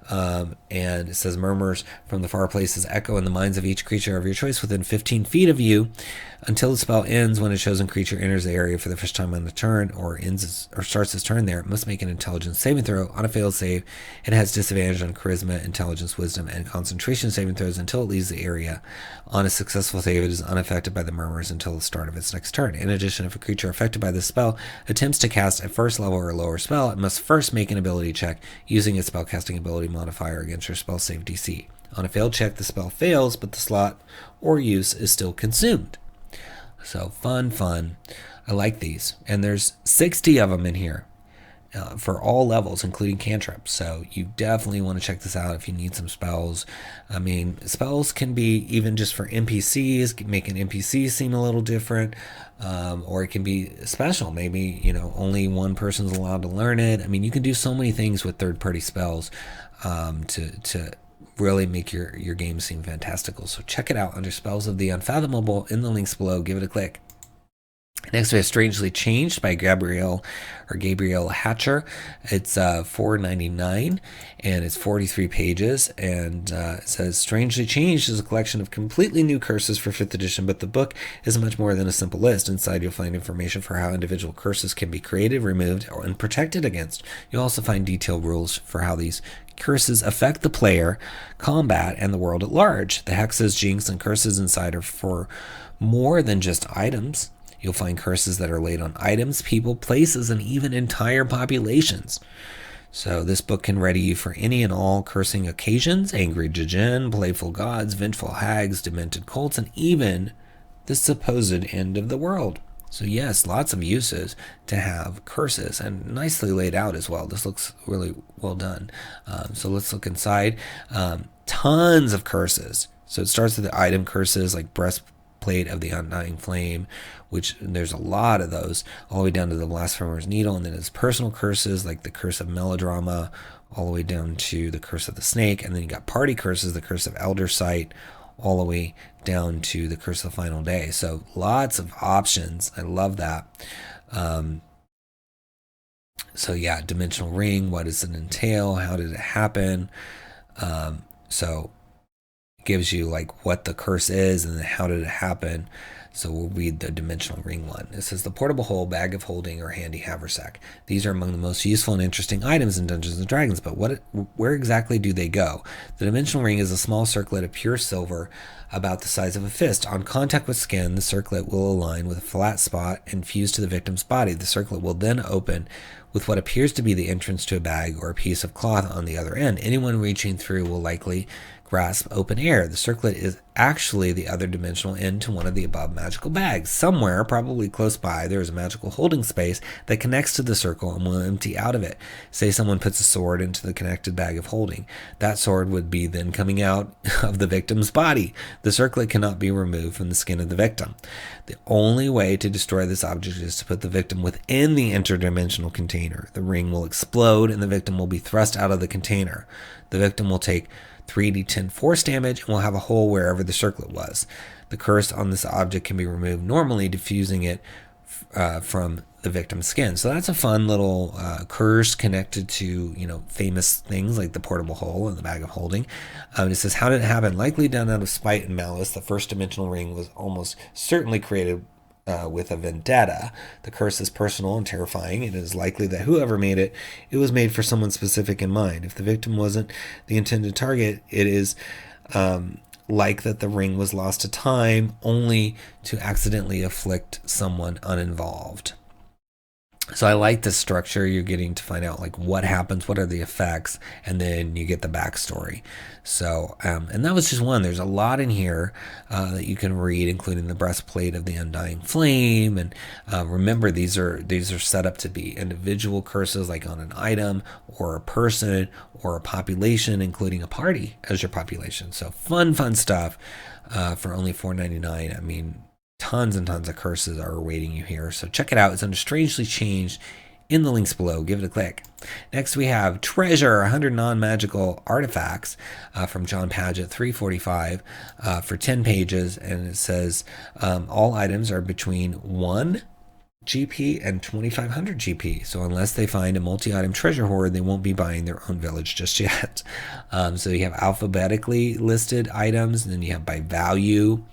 And it says murmurs from the far places echo in the minds of each creature of your choice within 15 feet of you until the spell ends. When a chosen creature enters the area for the first time on the turn or starts its turn there, it must make an intelligence saving throw. On a failed save, it has disadvantage on charisma, intelligence, wisdom, and concentration saving throws until it leaves the area. On a successful save, it is unaffected by the murmurs until the start of its next turn. In addition, if a creature affected by this spell attempts to cast a 1st level or lower spell, it must first make an ability check using its spellcasting ability modifier against your spell save DC. On a failed check, the spell fails, but the slot or use is still consumed. So fun. I like these. And there's 60 of them in here for all levels, including cantrips. So you definitely want to check this out if you need some spells. I mean, spells can be even just for NPCs, make an NPC seem a little different. Or it can be special. Maybe, only one person's allowed to learn it. I mean, you can do so many things with third-party spells to really make your game seem fantastical. So check it out under Spells of the Unfathomable in the links below. Give it a click. Next we have Strangely Changed by Gabrielle Hatcher. It's $4.99 and it's 43 pages, and it says Strangely Changed is a collection of completely new curses for 5th edition, but the book is much more than a simple list. Inside you'll find information for how individual curses can be created, removed, and protected against. You'll also find detailed rules for how these curses affect the player, combat, and the world at large. The hexes, jinx, and curses inside are for more than just items. You'll find curses that are laid on items, people, places, and even entire populations. So this book can ready you for any and all cursing occasions: angry djinn, playful gods, vengeful hags, demented cults, and even the supposed end of the world. So yes, lots of uses to have curses, and nicely laid out as well. This looks really well done. So let's look inside. Tons of curses. So it starts with the item curses like Breastplate of the Undying Flame, which there's a lot of those, all the way down to the Blasphemer's Needle, and then it's personal curses like the Curse of Melodrama, all the way down to the Curse of the Snake, and then you got party curses, the Curse of Elder Sight, all the way down to the Curse of the Final Day. So lots of options. I love that. So yeah, Dimensional Ring, what does it entail? How did it happen? So it gives you like what the curse is and then how did it happen. So we'll read the Dimensional Ring one. It says the portable hole, bag of holding, or handy haversack. These are among the most useful and interesting items in Dungeons & Dragons, but where exactly do they go? The Dimensional Ring is a small circlet of pure silver about the size of a fist. On contact with skin, the circlet will align with a flat spot and fuse to the victim's body. The circlet will then open with what appears to be the entrance to a bag or a piece of cloth on the other end. Anyone reaching through will likely grasp open air. The circlet is actually the other dimensional end to one of the above magical bags. Somewhere, probably close by, there is a magical holding space that connects to the circle and will empty out of it. Say someone puts a sword into the connected bag of holding. That sword would be then coming out of the victim's body. The circlet cannot be removed from the skin of the victim. The only way to destroy this object is to put the victim within the interdimensional container. The ring will explode and the victim will be thrust out of the container. The victim will take 3d10 force damage and will have a hole wherever the circlet was. The curse on this object can be removed normally, diffusing it from the victim's skin. So that's a fun little curse connected to, famous things like the portable hole and the bag of holding. It says, how did it happen? Likely done out of spite and malice. The first dimensional ring was almost certainly created with a vendetta. The curse is personal and terrifying. It is likely that whoever made it, it was made for someone specific in mind. If the victim wasn't the intended target, it is like that the ring was lost to time only to accidentally afflict someone uninvolved. So I like the structure. You're getting to find out like what happens, what are the effects, and then you get the backstory. So, and that was just one. There's a lot in here that you can read, including the breastplate of the undying flame. And remember, these are set up to be individual curses, like on an item or a person or a population, including a party as your population. So fun stuff for only $4.99. I mean, tons and tons of curses are awaiting you here. So check it out. It's under Strangely Changed in the links below. Give it a click. Next we have Treasure, 100 non-magical artifacts from John Paget, $3.45 for 10 pages. And it says all items are between 1 GP and 2,500 GP. So unless they find a multi-item treasure hoard, they won't be buying their own village just yet. So you have alphabetically listed items, and then you have by value,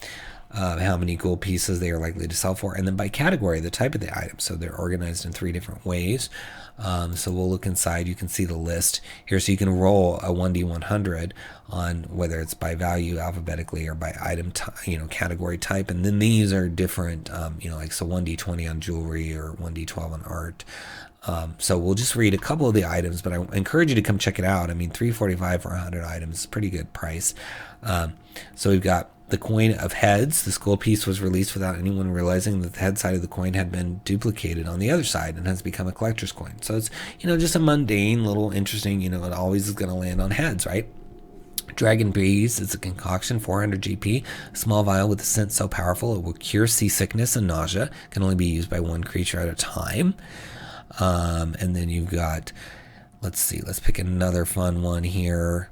how many gold pieces they are likely to sell for, and then by category, the type of the item. So they're organized in 3 different ways. So we'll look inside. You can see the list here. So you can roll a 1d100 on whether it's by value alphabetically or by item, category type. And then these are different, like so 1d20 on jewelry or 1d12 on art. So we'll just read a couple of the items, but I encourage you to come check it out. I mean, $3.45 for 100 items is a pretty good price. So we've got the coin of heads. This gold piece was released without anyone realizing that the head side of the coin had been duplicated on the other side and has become a collector's coin. So it's, just a mundane little interesting, it always is going to land on heads, right? Dragon Breeze is a concoction, 400 GP, a small vial with a scent so powerful it will cure seasickness and nausea. Can only be used by one creature at a time. And then you've got, let's pick another fun one here.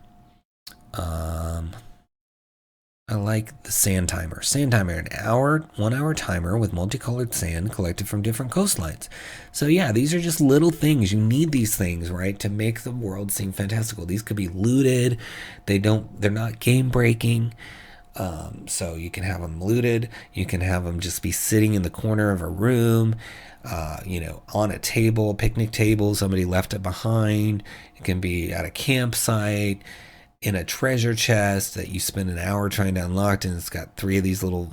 I like the sand timer. Sand timer, an 1 hour timer with multicolored sand collected from different coastlines. So yeah, these are just little things. You need these things, right, to make the world seem fantastical. These could be looted. They're not game breaking. So you can have them looted. You can have them just be sitting in the corner of a room, on a table, picnic table. Somebody left it behind. It can be at a campsite, in a treasure chest that you spend an hour trying to unlock, and it's got 3 of these little,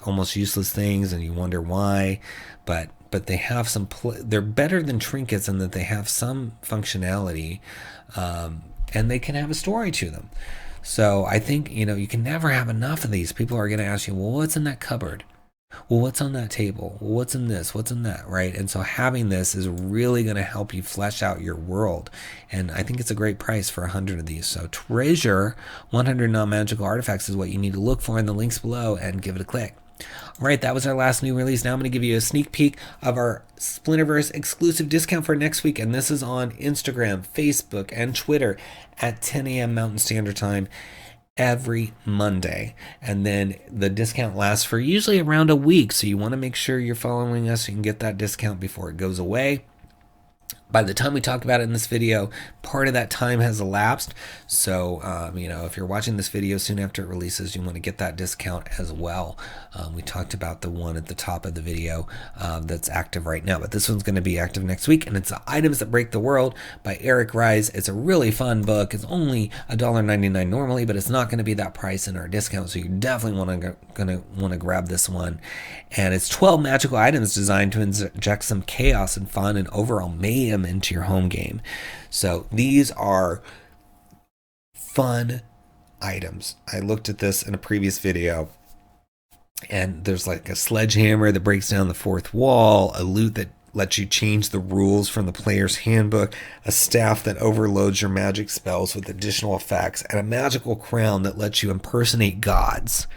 almost useless things, and you wonder why. But they have some, they're better than trinkets in that they have some functionality, and they can have a story to them. So I think, you can never have enough of these. People are going to ask you, well, what's in that cupboard? Well, what's on that table? Well, what's in this? What's in that, right? And so having this is really going to help you flesh out your world. And I think it's a great price for 100 of these. So Treasure, 100 non-magical artifacts is what you need to look for in the links below, and give it a click. All right, that was our last new release. Now I'm going to give you a sneak peek of our Splinterverse exclusive discount for next week. And this is on Instagram, Facebook, and Twitter at 10 a.m. Mountain Standard Time every Monday. And then the discount lasts for usually around a week. So you want to make sure you're following us so you can get that discount before it goes away. By the time we talked about it in this video, part of that time has elapsed. So, if you're watching this video soon after it releases, you want to get that discount as well. We talked about the one at the top of the video that's active right now, but this one's going to be active next week, and it's The Items That Break the World by Eric Ries. It's a really fun book. It's only $1.99 normally, but it's not going to be that price in our discount, so you definitely want to grab this one. And it's 12 magical items designed to inject some chaos and fun and overall mayhem into your home game. So these are fun items. I looked at this in a previous video, and there's like a sledgehammer that breaks down the fourth wall, a lute that lets you change the rules from the player's handbook, a staff that overloads your magic spells with additional effects, and a magical crown that lets you impersonate gods.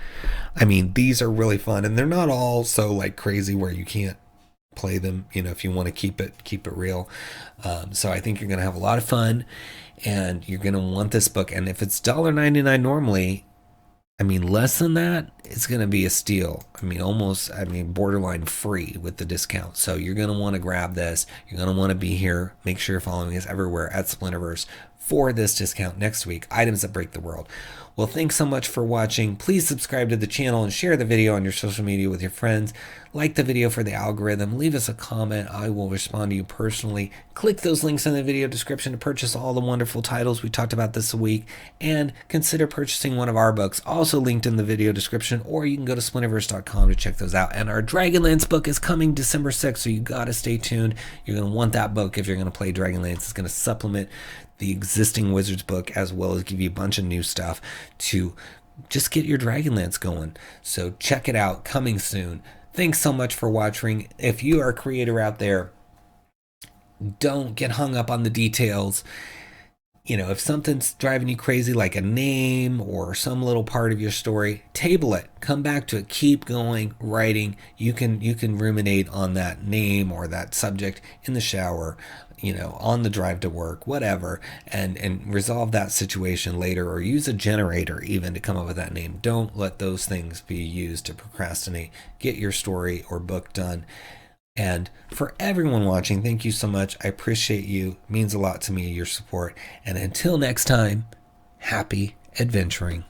I mean, these are really fun, and they're not all so like crazy where you can't play them, if you want to keep it real. So I think you're going to have a lot of fun, and you're going to want this book. And if it's $1.99 normally, less than that, it's going to be a steal. Borderline free with the discount. So you're going to want to grab this. You're going to want to be here. Make sure you're following us everywhere at Splinterverse for this discount next week, Items That Break the World. Well, thanks so much for watching. Please subscribe to the channel and share the video on your social media with your friends. Like the video for the algorithm. Leave us a comment. I will respond to you personally. Click those links in the video description to purchase all the wonderful titles we talked about this week. And consider purchasing one of our books, also linked in the video description, or you can go to splinterverse.com to check those out. And our Dragonlance book is coming December 6th, so you gotta stay tuned. You're gonna want that book if you're gonna play Dragonlance. It's gonna supplement the existing Wizards book, as well as give you a bunch of new stuff to just get your Dragonlance going. So check it out, coming soon. Thanks so much for watching. If you are a creator out there, don't get hung up on the details. You know, if something's driving you crazy, like a name or some little part of your story, table it, come back to it, keep going, writing. You can ruminate on that name or that subject in the shower, you know, on the drive to work, whatever, and resolve that situation later, or use a generator even to come up with that name. Don't let those things be used to procrastinate. Get your story or book done. And for everyone watching, thank you so much. I appreciate you. It means a lot to me, your support. And until next time, happy adventuring.